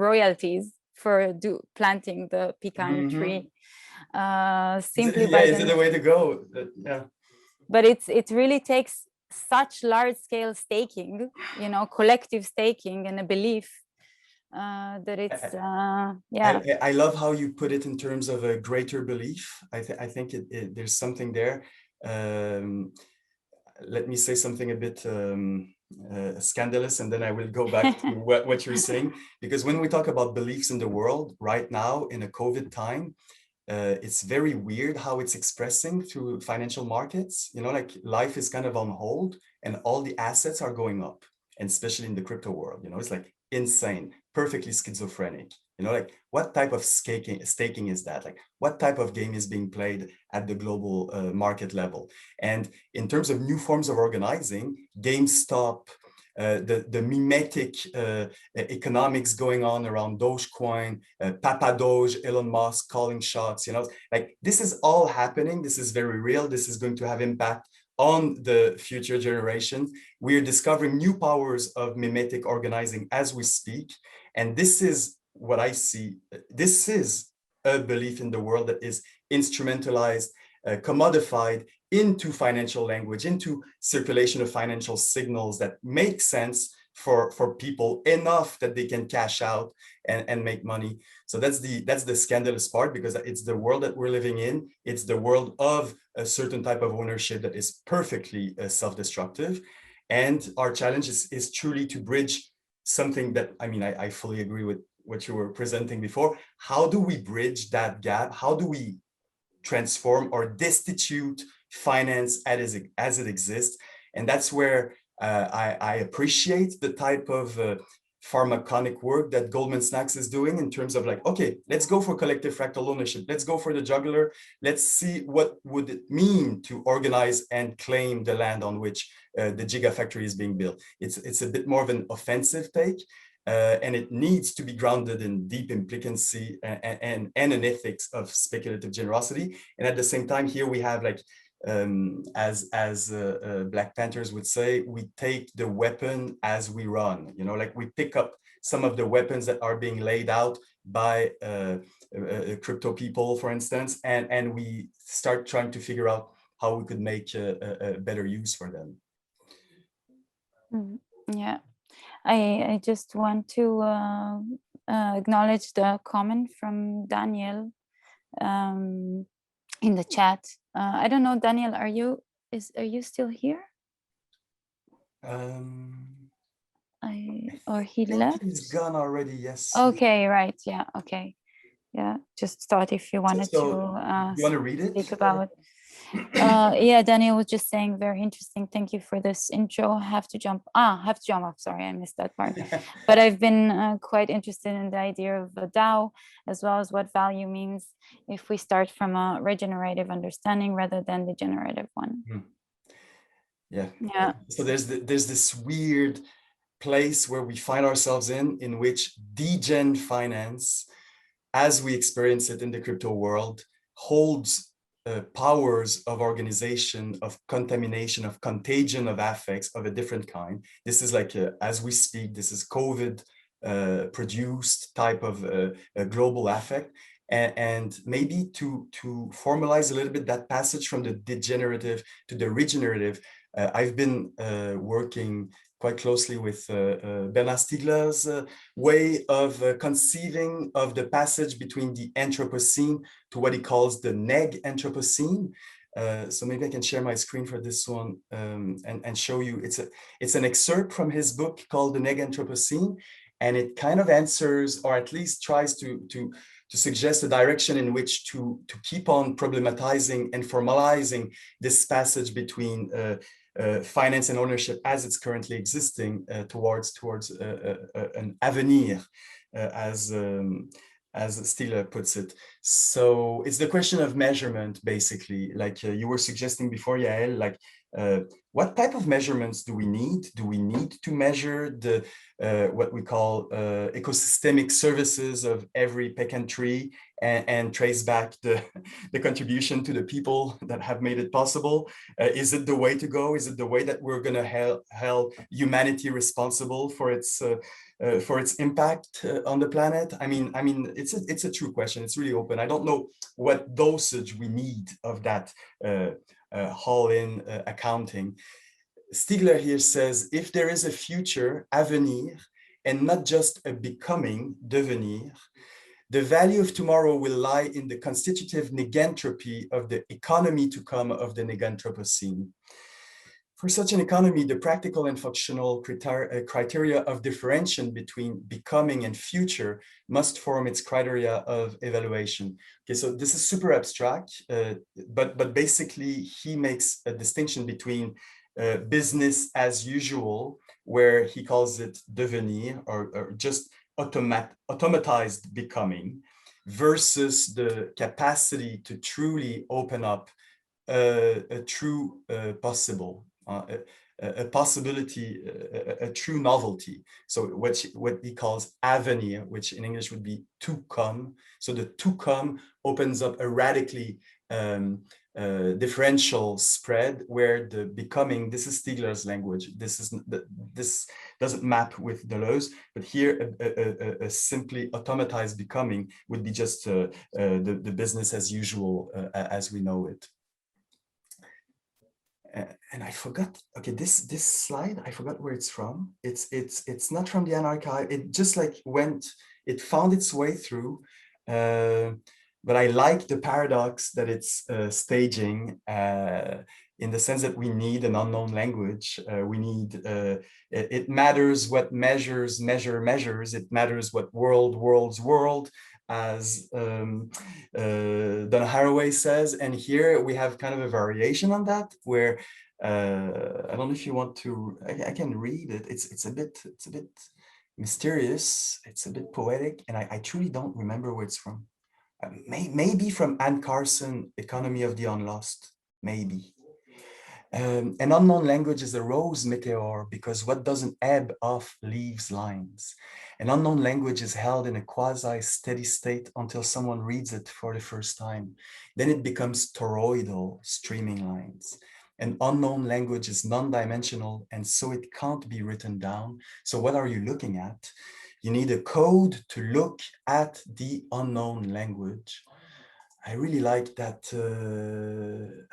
royalties for planting the pecan tree. Simply is it the way to go? Yeah. But it really takes such large scale staking, collective staking, and a belief that it's I love how you put it in terms of a greater belief. I think there's something there. Let me say something a bit scandalous, and then I will go back to what you're saying. Because when we talk about beliefs in the world right now in a COVID time, it's very weird how it's expressing through financial markets. Like life is kind of on hold and all the assets are going up, and especially in the crypto world, it's like insane, perfectly schizophrenic. Like what type of staking is that? Like what type of game is being played at the global market level? And in terms of new forms of organizing, GameStop, the mimetic economics going on around Dogecoin, Papa Doge, Elon Musk calling shots, like this is all happening. This is very real. This is going to have impact on the future generation. We're discovering new powers of mimetic organizing as we speak. And this is what I see. This is a belief in the world that is instrumentalized, commodified into financial language, into circulation of financial signals that make sense for people enough that they can cash out and make money. So that's the scandalous part, because it's the world that we're living in. It's the world of a certain type of ownership that is perfectly self-destructive. And our challenge is truly to bridge something that, I fully agree with what you were presenting before. How do we bridge that gap? How do we transform or destitute finance as it exists? And that's where I appreciate the type of pharmaconic work that Goldman Sachs is doing in terms of like, okay, let's go for collective fractal ownership. Let's go for the jugular. Let's see what would it mean to organize and claim the land on which the gigafactory is being built. It's a bit more of an offensive take. And it needs to be grounded in deep implicancy and an ethics of speculative generosity. And at the same time, here we have like, as Black Panthers would say, we take the weapon as we run. Like we pick up some of the weapons that are being laid out by crypto people, for instance, and we start trying to figure out how we could make a better use for them. Yeah. I just want to acknowledge the comment from Daniel in the chat. I don't know, Daniel, are you still here? Or he left? He's gone already. Yes. Okay, right. Yeah. Okay. yeah, just thought if you wanted So, to you want to read it? speak about. Yeah, Daniel was just saying very interesting. Thank you for this intro. Have to jump off. Sorry, I missed that part. But I've been quite interested in the idea of a DAO, as well as what value means if we start from a regenerative understanding rather than the generative one. Yeah. Yeah. So there's this weird place where we find ourselves in which degen finance, as we experience it in the crypto world, holds powers of organization, of contamination, of contagion of affects of a different kind. This is like, as we speak, this is COVID produced type of a global affect. And maybe to formalize a little bit that passage from the degenerative to the regenerative, I've been working quite closely with Bernard Stiegler's way of conceiving of the passage between the Anthropocene to what he calls the Neg Anthropocene. So maybe I can share my screen for this one and show you. It's an excerpt from his book called the Neg Anthropocene, and it kind of answers, or at least tries to suggest a direction in which to keep on problematizing and formalizing this passage between finance and ownership as it's currently existing towards an avenir, as Stila puts it. So it's the question of measurement, basically, like you were suggesting before, Yael, like what type of measurements do we need? Do we need to measure the what we call ecosystemic services of every pecan tree and trace back the contribution to the people that have made it possible? Is it the way to go? Is it the way that we're going to hold humanity responsible for its impact on the planet? I mean, it's a true question. It's really open. I don't know what dosage we need of that all-in accounting. Stiegler here says, if there is a future, avenir, and not just a becoming, devenir, the value of tomorrow will lie in the constitutive negentropy of the economy to come of the Neg Anthropocene. For such an economy, the practical and functional criteria of differentiation between becoming and future must form its criteria of evaluation. Okay, so this is super abstract, but basically he makes a distinction between business as usual, where he calls it devenir, or just automatized becoming, versus the capacity to truly open up a true possible, a possibility, a true novelty. So what he calls avenir, which in English would be to come. So the to come opens up a radically differential spread, where the becoming, this is Stiegler's language, this doesn't map with Deleuze, but here a simply automatized becoming would be just the business as usual as we know it. And I forgot, okay, this slide, I forgot where it's from. It's not from the Anarchive. It just like it found its way through. But I like the paradox that it's staging, in the sense that we need an unknown language. We need, it matters what measures. It matters what world, as Donna Haraway says. And here we have kind of a variation on that, where I don't know if you want to, I can read it. It's a bit mysterious. It's a bit poetic, and I truly don't remember where it's from. Maybe from Anne Carson, Economy of the Unlost, maybe. An unknown language is a rose meteor, because what doesn't ebb off leaves lines. An unknown language is held in a quasi-steady state until someone reads it for the first time. Then it becomes toroidal, streaming lines. An unknown language is non-dimensional, and so it can't be written down. So what are you looking at? You need a code to look at the unknown language. I really like that.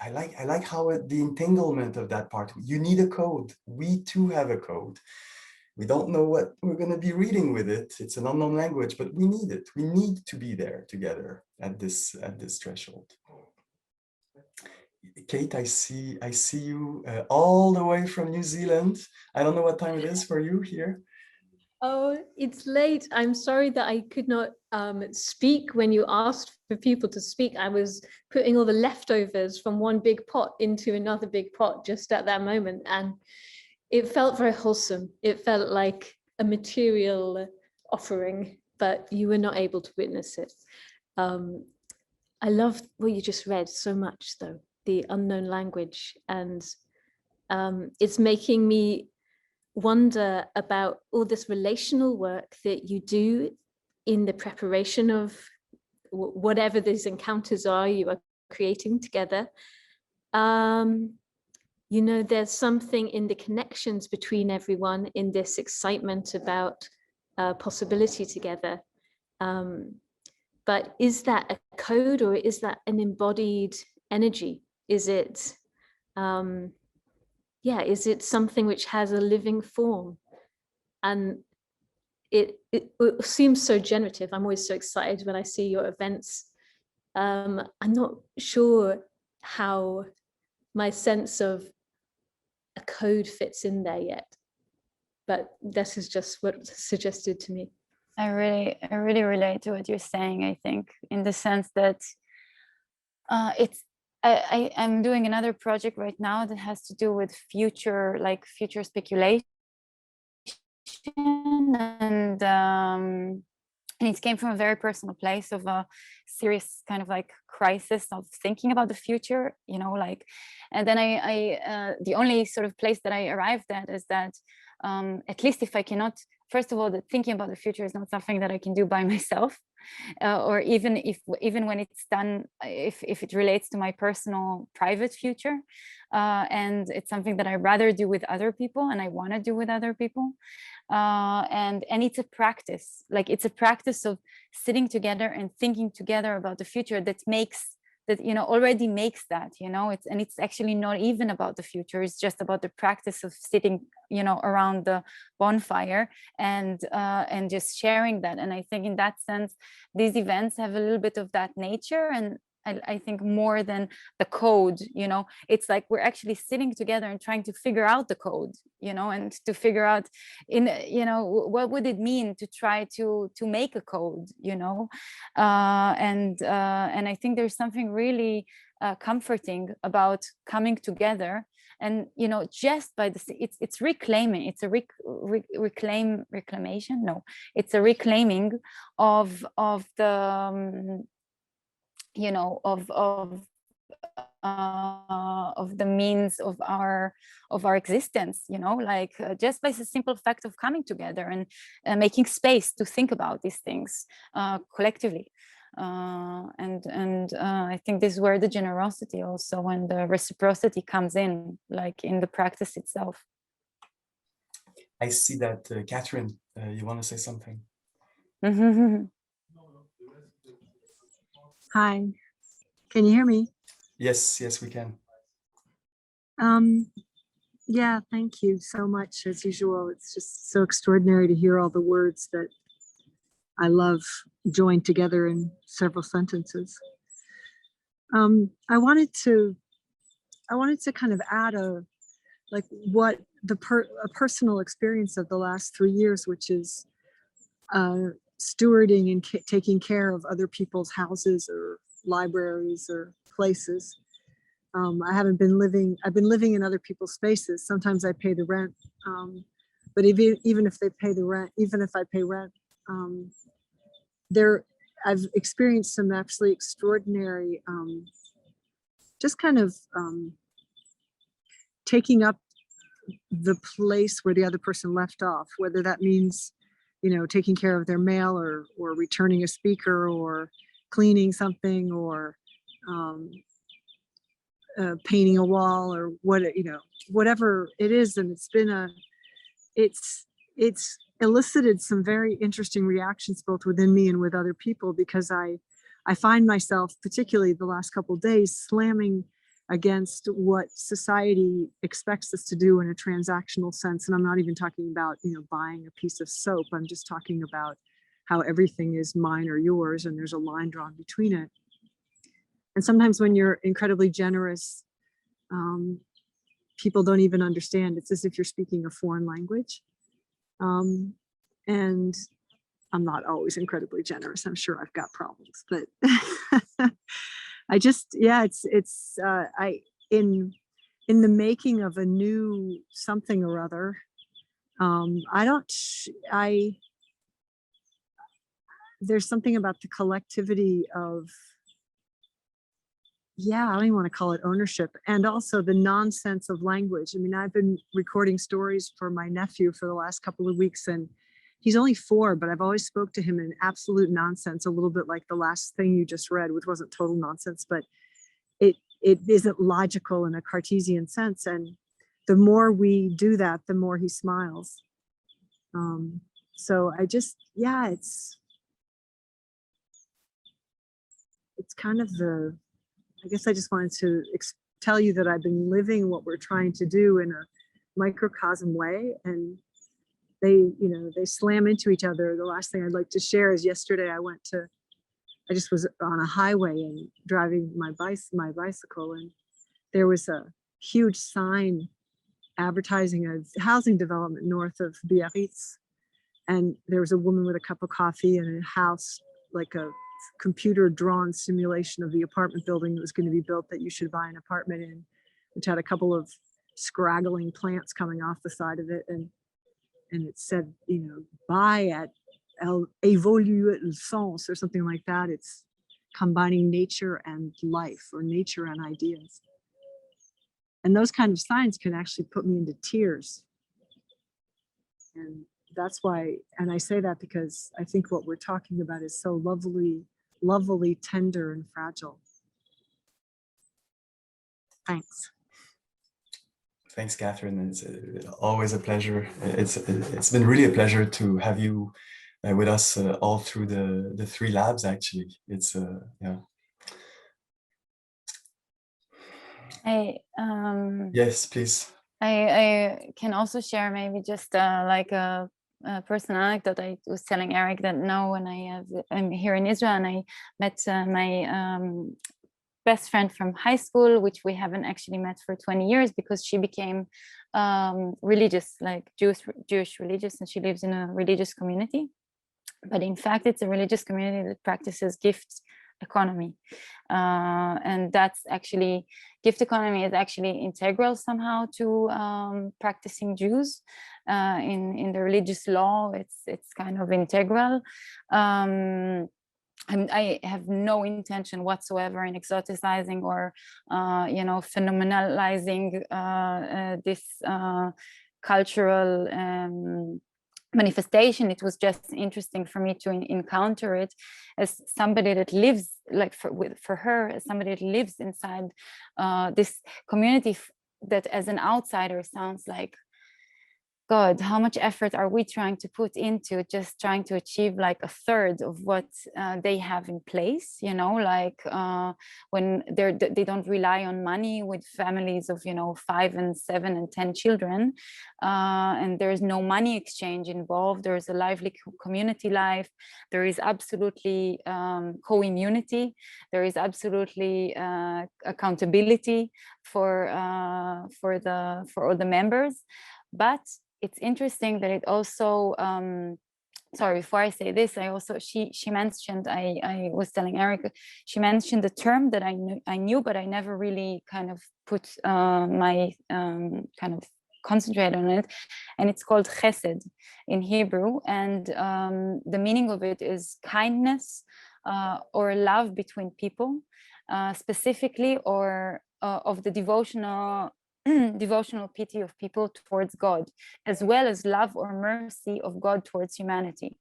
I like how the entanglement of that part. You need a code. We too have a code. We don't know what we're going to be reading with it. It's an unknown language, but we need it. We need to be there together at this threshold. Kate, I see you all the way from New Zealand. I don't know what time it is for you here. Oh, it's late. I'm sorry that I could not speak when you asked for people to speak. I was putting all the leftovers from one big pot into another big pot just at that moment, and it felt very wholesome. It felt like a material offering, but you were not able to witness it. I love what you just read so much, though, the unknown language, and it's making me wonder about all this relational work that you do in the preparation of whatever these encounters are you are creating together. You know, there's something in the connections between everyone, in this excitement about possibility together. But is that a code, or is that an embodied energy? Is it, yeah, is it something which has a living form? And it seems so generative. I'm always so excited when I see your events. I'm not sure how my sense of a code fits in there yet, but this is just what's suggested to me. I really relate to what you're saying, I think, in the sense that I'm doing another project right now that has to do with future speculation, and it came from a very personal place of a serious kind of like crisis of thinking about the future, you know, like, and then the only sort of place that I arrived at is that at least if I cannot, first of all, that thinking about the future is not something that I can do by myself, or even when it's done, if it relates to my personal private future, and it's something that I rather do with other people, and I want to do with other people, and it's a practice, like it's a practice of sitting together and thinking together about the future that already makes that, you know, it's actually not even about the future, it's just about the practice of sitting, you know, around the bonfire and just sharing that. And I think in that sense these events have a little bit of that nature, and I think more than the code, you know, it's like we're actually sitting together and trying to figure out the code, you know, and to figure out what would it mean to try to make a code, you know, and I think there's something really comforting about coming together, and you know, just by it's reclaiming, it's a reclamation, no, it's a reclaiming of the you know, of the means of our existence, you know, like just by the simple fact of coming together and making space to think about these things collectively. I think this is where the generosity also and the reciprocity comes in, like in the practice itself. I see that, Catherine, you want to say something? Hi, can you hear me? Yes, we can. Yeah, thank you so much. As usual, it's just so extraordinary to hear all the words that I love joined together in several sentences. I wanted to kind of add a personal experience of the last 3 years, which is stewarding and taking care of other people's houses or libraries or places. I've been living in other people's spaces. Sometimes I pay the rent, but even if they pay the rent, even if I pay rent, I've experienced some absolutely extraordinary, just kind of taking up the place where the other person left off, whether that means, you know, taking care of their mail or returning a speaker or cleaning something or painting a wall or whatever it is. And it's elicited some very interesting reactions both within me and with other people, because I find myself, particularly the last couple of days, slamming against what society expects us to do in a transactional sense. And I'm not even talking about, you know, buying a piece of soap. I'm just talking about how everything is mine or yours, and there's a line drawn between it. And sometimes when you're incredibly generous, people don't even understand. It's as if you're speaking a foreign language. And I'm not always incredibly generous. I'm sure I've got problems, but I just, yeah, in the making of a new something or other, there's something about the collectivity of, yeah, I don't even want to call it ownership, and also the nonsense of language. I mean, I've been recording stories for my nephew for the last couple of weeks, and he's only 4, but I've always spoke to him in absolute nonsense, a little bit like the last thing you just read, which wasn't total nonsense, but it isn't logical in a Cartesian sense. And the more we do that, the more he smiles. So I just, yeah, it's kind of I guess I just wanted to tell you that I've been living what we're trying to do in a microcosm way, and they slam into each other. The last thing I'd like to share is yesterday I just was on a highway and driving my bicycle, and there was a huge sign advertising a housing development north of Biarritz. And there was a woman with a cup of coffee and a house, like a computer drawn simulation of the apartment building that was going to be built that you should buy an apartment in, which had a couple of scraggling plants coming off the side of it. And it said, buy at Évolue le Sens or something like that. It's combining nature and life, or nature and ideas. And those kind of signs can actually put me into tears. And that's why, and I say that because I think what we're talking about is so lovely, tender, and fragile. Thanks. Thanks, Catherine. It's always a pleasure. It's been really a pleasure to have you with us all through the 3 labs. Actually, it's yeah. Yes, please. I can also share maybe just like a personal anecdote. I was telling Eric that now when I'm here in Israel, and I met my best friend from high school, which we haven't actually met for 20 years because she became religious, like Jewish religious, and she lives in a religious community. But in fact, it's a religious community that practices gift economy. And that's actually, gift economy is actually integral somehow to practicing Jews. In the religious law, it's kind of integral. I have no intention whatsoever in exoticizing or, phenomenalizing this cultural manifestation. It was just interesting for me to encounter it as somebody that lives, like for her, as somebody that lives inside this community that as an outsider sounds like, God, how much effort are we trying to put into just trying to achieve like a third of what they have in place, like when they don't rely on money with families of, 5 and 7 and 10 children, and there's no money exchange involved. There's a lively community life. There is absolutely co-immunity. There is absolutely accountability for all the members. But it's interesting that it also, sorry, before I say this, I also, she mentioned, I was telling Eric, she mentioned a term that I knew, but I never really kind of put my kind of concentrate on it. And it's called chesed in Hebrew. And the meaning of it is kindness or love between people, specifically, or of the devotional pity of people towards God, as well as love or mercy of God towards humanity.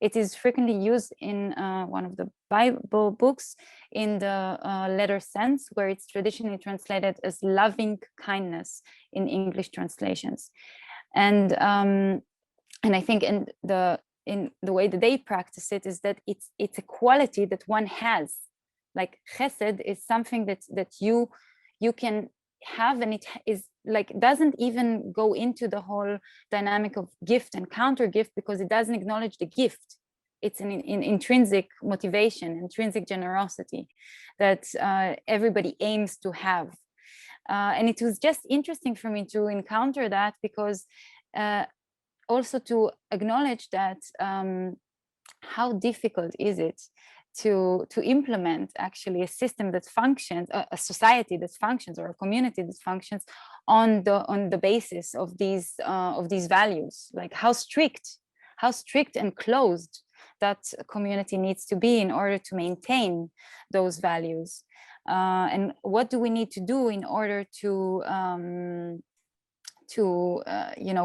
It is frequently used in one of the Bible books in the letter sense, where it's traditionally translated as loving kindness in English translations. And I think in the way that they practice it is that it's a quality that one has. Like chesed is something that you can have, and it is like doesn't even go into the whole dynamic of gift and counter gift, because it doesn't acknowledge the gift. It's an intrinsic motivation, intrinsic generosity that everybody aims to have. And it was just interesting for me to encounter that, because also to acknowledge that how difficult is it to implement actually a system that functions, a society that functions, or a community that functions on the basis of these values? Like how strict and closed that community needs to be in order to maintain those values, and what do we need to do in order to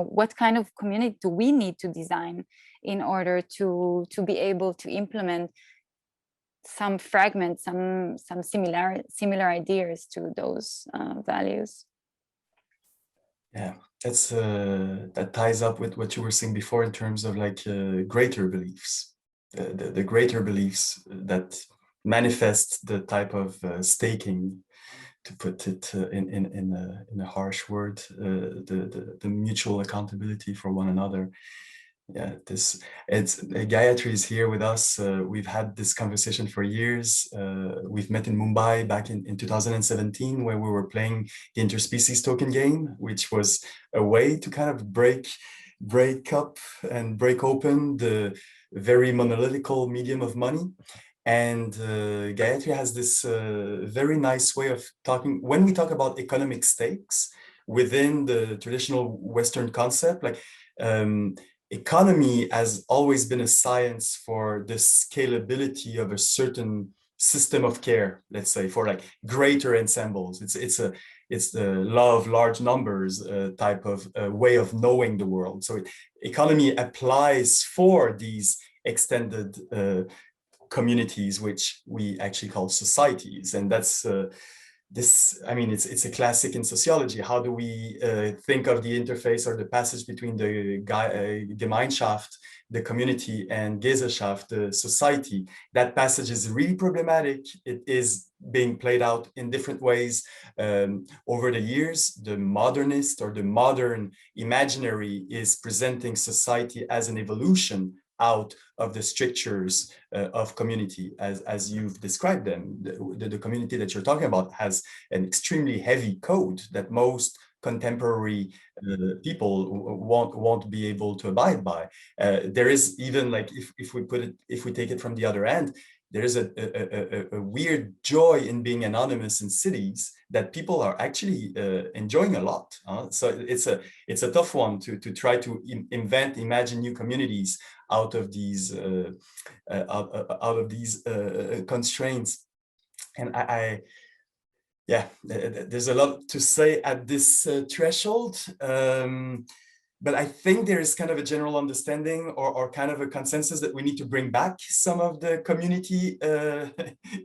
what kind of community do we need to design in order to be able to implement some fragments, some similar ideas to those values. Yeah, that ties up with what you were saying before in terms of like greater beliefs, the greater beliefs that manifest the type of staking, to put it in a harsh word, the mutual accountability for one another. Yeah, Gayatri is here with us. We've had this conversation for years. We've met in Mumbai back in 2017, where we were playing the interspecies token game, which was a way to kind of break up and break open the very monolithical medium of money. And Gayatri has this very nice way of talking. When we talk about economic stakes within the traditional Western concept, like economy has always been a science for the scalability of a certain system of care, let's say, for like greater ensembles. It's the law of large numbers type of way of knowing the world. So economy applies for these extended communities, which we actually call societies. And that's I mean, it's a classic in sociology. How do we think of the interface or the passage between the Gemeinschaft, the community, and Gesellschaft, the society? That passage is really problematic. It is being played out in different ways over the years. The modernist or the modern imaginary is presenting society as an evolution out of the strictures of community as you've described them. The community that you're talking about has an extremely heavy code that most contemporary people won't be able to abide by. There is even, like, if we take it from the other end, there is a weird joy in being anonymous in cities that people are actually enjoying a lot. So it's a tough one to try to imagine new communities out of these constraints. And yeah, there's a lot to say at this threshold. But I think there is kind of a general understanding or kind of a consensus that we need to bring back some of the community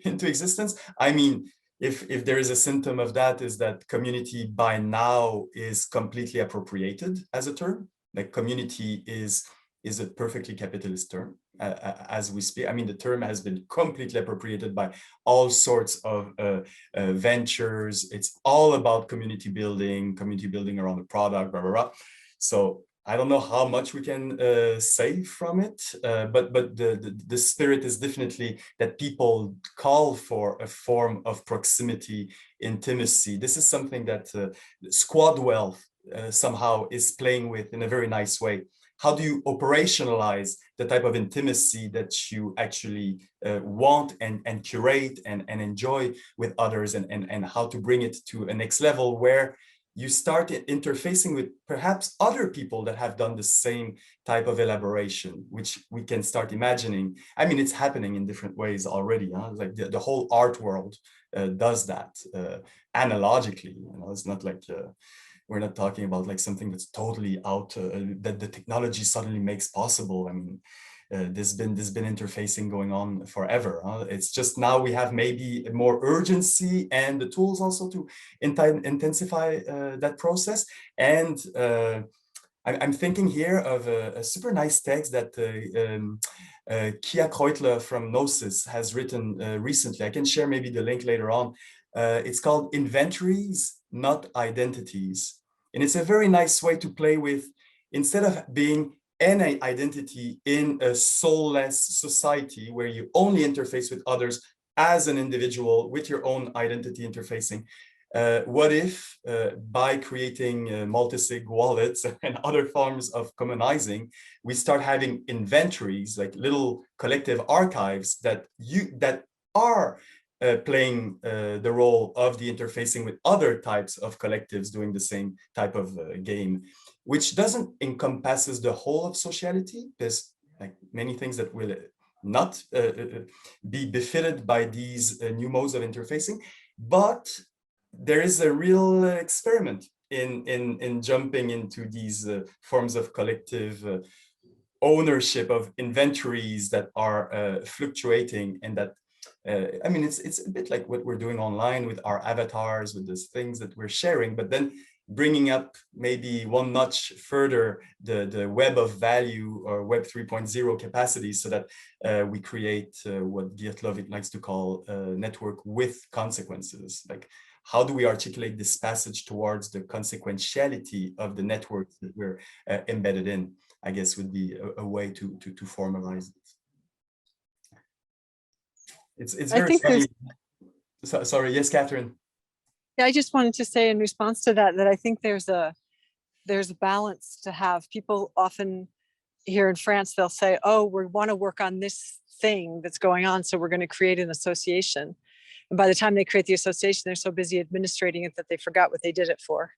into existence. I mean, if there is a symptom of that, is that community by now is completely appropriated as a term. Like community is a perfectly capitalist term as we speak. I mean, the term has been completely appropriated by all sorts of ventures. It's all about community building around the product, blah, blah, blah. So I don't know how much we can say from it, but the spirit is definitely that people call for a form of proximity, intimacy. This is something that squad wealth somehow is playing with in a very nice way. How do you operationalize the type of intimacy that you actually want and curate and enjoy with others, and how to bring it to a next level where you start interfacing with perhaps other people that have done the same type of elaboration, which we can start imagining. I mean, it's happening in different ways already. Like the whole art world does that analogically. It's not like we're not talking about like something that's totally out that the technology suddenly makes possible. I mean, there's been interfacing going on forever. It's just now we have maybe more urgency and the tools also to intensify that process. And I'm thinking here of a super nice text that Kia Kreutler from Gnosis has written recently. I can share maybe the link later on. It's called Inventories, Not Identities. And it's a very nice way to play with, instead of being any identity in a soulless society where you only interface with others as an individual with your own identity interfacing, what if by creating multi-sig wallets and other forms of commonizing, we start having inventories, like little collective archives that are playing the role of the interfacing with other types of collectives doing the same type of game, which doesn't encompasses the whole of sociality. There's like many things that will not be befitted by these new modes of interfacing, but there is a real experiment in jumping into these forms of collective ownership of inventories that are fluctuating, and that I mean, it's a bit like what we're doing online with our avatars, with these things that we're sharing, but then bringing up maybe one notch further the web of value or web 3.0 capacity, so that we create what Geert Lovitt likes to call network with consequences. Like, how do we articulate this passage towards the consequentiality of the networks that we're embedded in, I guess would be a way to formalize it. It's very funny. Sorry, yes, Catherine. Yeah, I just wanted to say in response to that, that I think there's a balance to have. People often here in France, they'll say, oh, we want to work on this thing that's going on, so we're going to create an association. And by the time they create the association, they're so busy administrating it that they forgot what they did it for.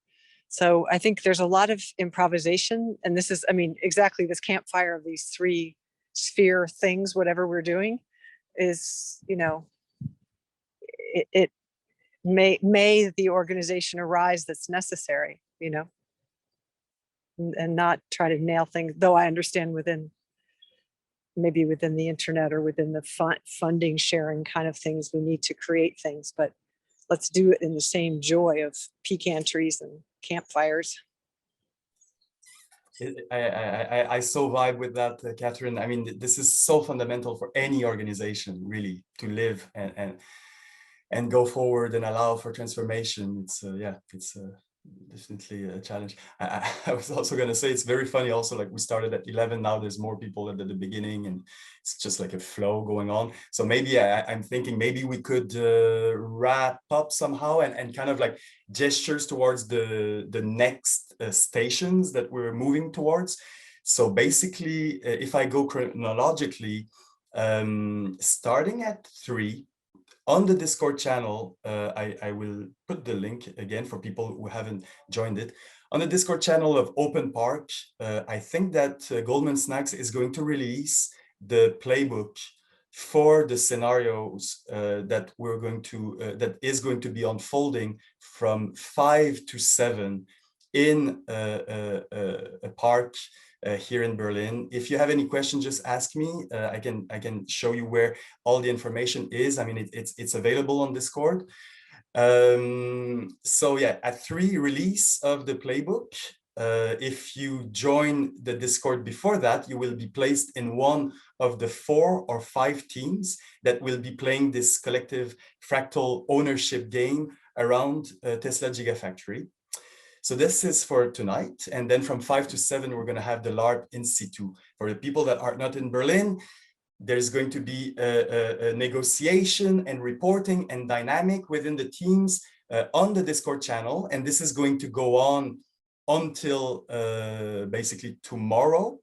So I think there's a lot of improvisation. And this is, I mean, exactly this campfire of these three sphere things, whatever we're doing is, you know, it may the organization arise that's necessary, you know, and not try to nail things, though I understand maybe within the internet or within the funding sharing kind of things, we need to create things, but let's do it in the same joy of pecan trees and campfires. I so vibe with that, Catherine. I mean, this is so fundamental for any organization, really, to live and go forward and allow for transformation. It's yeah, it's definitely a challenge. I was also going to say, it's very funny also, like we started at 11, now there's more people at the beginning, and it's just like a flow going on. So maybe I'm thinking maybe we could wrap up somehow and kind of like gestures towards the next stations that we're moving towards. So basically, if I go chronologically, starting at 3, on the Discord channel, I will put the link again for people who haven't joined it. On the Discord channel of Open Park, I think that Goldman Sachs is going to release the playbook for the scenarios that is going to be unfolding from 5 to 7 in a park here in Berlin. If you have any questions, just ask me. I can show you where all the information is. I mean, it's available on Discord. So yeah, at 3, release of the playbook. If you join the Discord before that, you will be placed in one of the 4 or 5 teams that will be playing this collective fractal ownership game around Tesla Gigafactory. So this is for tonight. And then from 5 to 7, we're going to have the LARP in situ. For the people that are not in Berlin, there's going to be a negotiation and reporting and dynamic within the teams on the Discord channel. And this is going to go on until basically tomorrow.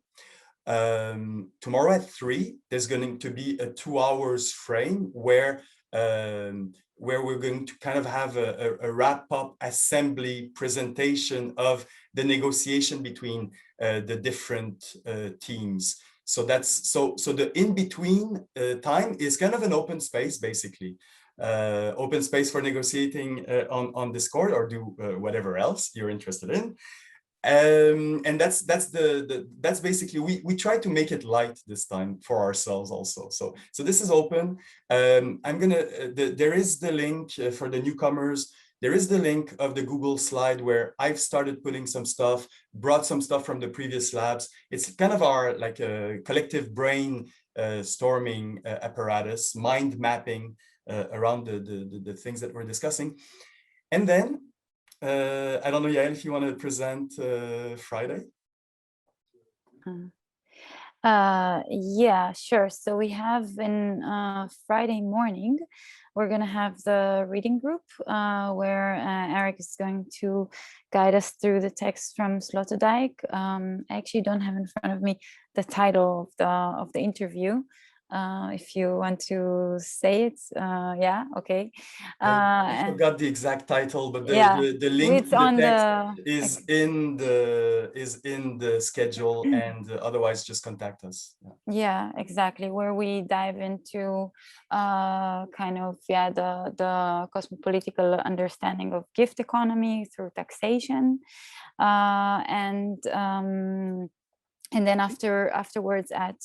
Tomorrow at 3, there's going to be a 2 hours frame where we're going to kind of have a wrap-up assembly presentation of the negotiation between the different teams. So that's so the in-between time is kind of an open space, basically. Open space for negotiating on Discord, or do whatever else you're interested in. And that's basically, we try to make it light this time for ourselves also. So this is open. I'm gonna there is the link for the newcomers. There is the link of the Google slide where I've started putting some stuff, brought some stuff from the previous labs. It's kind of our like a collective brain storming apparatus, mind mapping around the things that we're discussing. And then I don't know, Yael, if you want to present Friday. Yeah, sure. So we have in Friday morning, we're going to have the reading group where Eric is going to guide us through the text from Sloterdijk. I actually don't have in front of me the title of the interview. If you want to say it, yeah, okay. I forgot the exact title, but yeah, the link it's to the on text the is in the schedule, and otherwise just contact us. Yeah, exactly, where we dive into kind of the cosmopolitical understanding of gift economy through taxation, and then afterwards at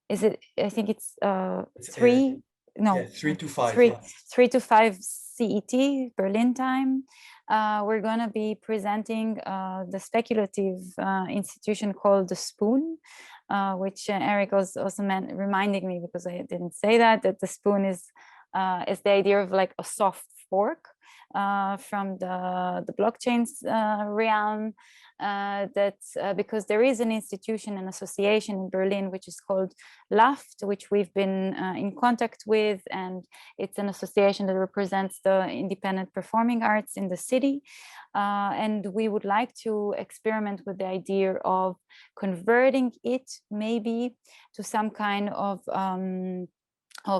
is it, I think it's 3 no 3 to 5 3 3 to 5 CET Berlin time. We're going to be presenting the speculative institution called the Spoon, which Eric was also reminding me, because I didn't say that the spoon is the idea of like a soft fork from the blockchain's realm, because there is an institution, an association in Berlin, which is called LAFT, which we've been in contact with, and it's an association that represents the independent performing arts in the city. And we would like to experiment with the idea of converting it maybe to some kind of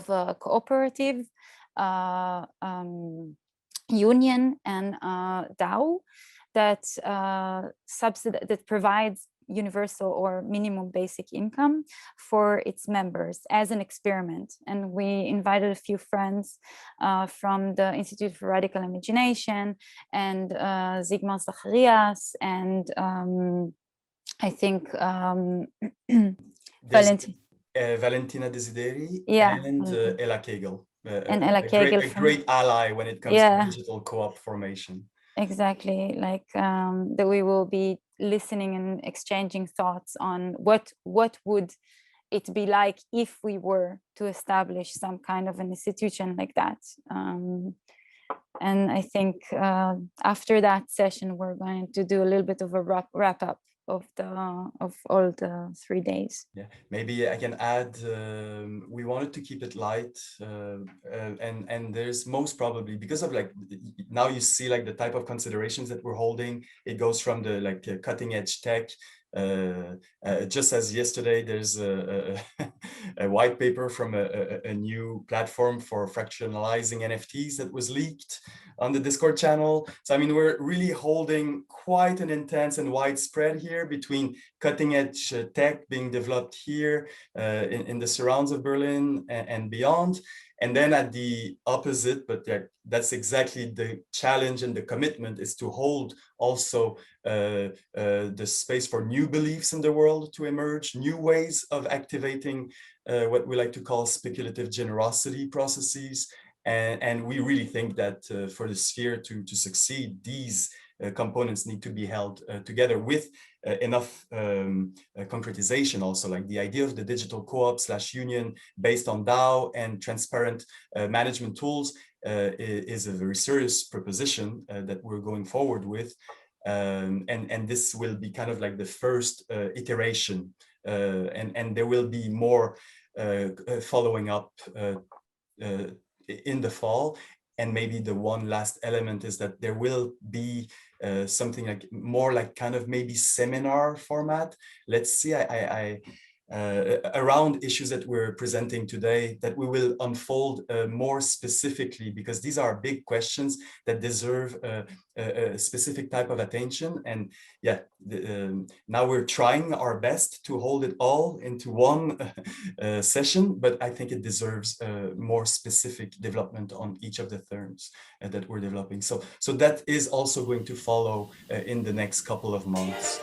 a cooperative union and DAO that that provides universal or minimum basic income for its members as an experiment. And we invited a few friends from the Institute for Radical Imagination and Zygmunt Zacharias and I think Valentina Desideri, yeah, and Ella Kegel. And Ella Kegel a great ally when it comes to digital co-op formation. Exactly, like that we will be listening and exchanging thoughts on what would it be like if we were to establish some kind of an institution like that. And I think after that session, we're going to do a little bit of a wrap up of all the 3 days. Yeah, maybe I can add, we wanted to keep it light, and there's most probably, because of like, now you see like the type of considerations that we're holding, it goes from the like cutting edge tech, just as yesterday there's a white paper from a new platform for fractionalizing NFTs that was leaked on the Discord channel. So I mean, we're really holding quite an intense and widespread here between cutting edge tech being developed here in the surrounds of Berlin and beyond. And then at the opposite, but that's exactly the challenge and the commitment, is to hold also the space for new beliefs in the world to emerge, new ways of activating what we like to call speculative generosity processes. And we really think that for the sphere to succeed, these components need to be held together with enough concretization also, like the idea of the digital co-op / union based on DAO and transparent management tools is a very serious proposition that we're going forward with. And this will be kind of like the first iteration, and there will be more following up in the fall. And maybe the one last element is that there will be something like more like kind of maybe seminar format. Let's see, around issues that we're presenting today, that we will unfold more specifically, because these are big questions that deserve a specific type of attention. And yeah, now we're trying our best to hold it all into one session, but I think it deserves more specific development on each of the terms that we're developing. So that is also going to follow in the next couple of months.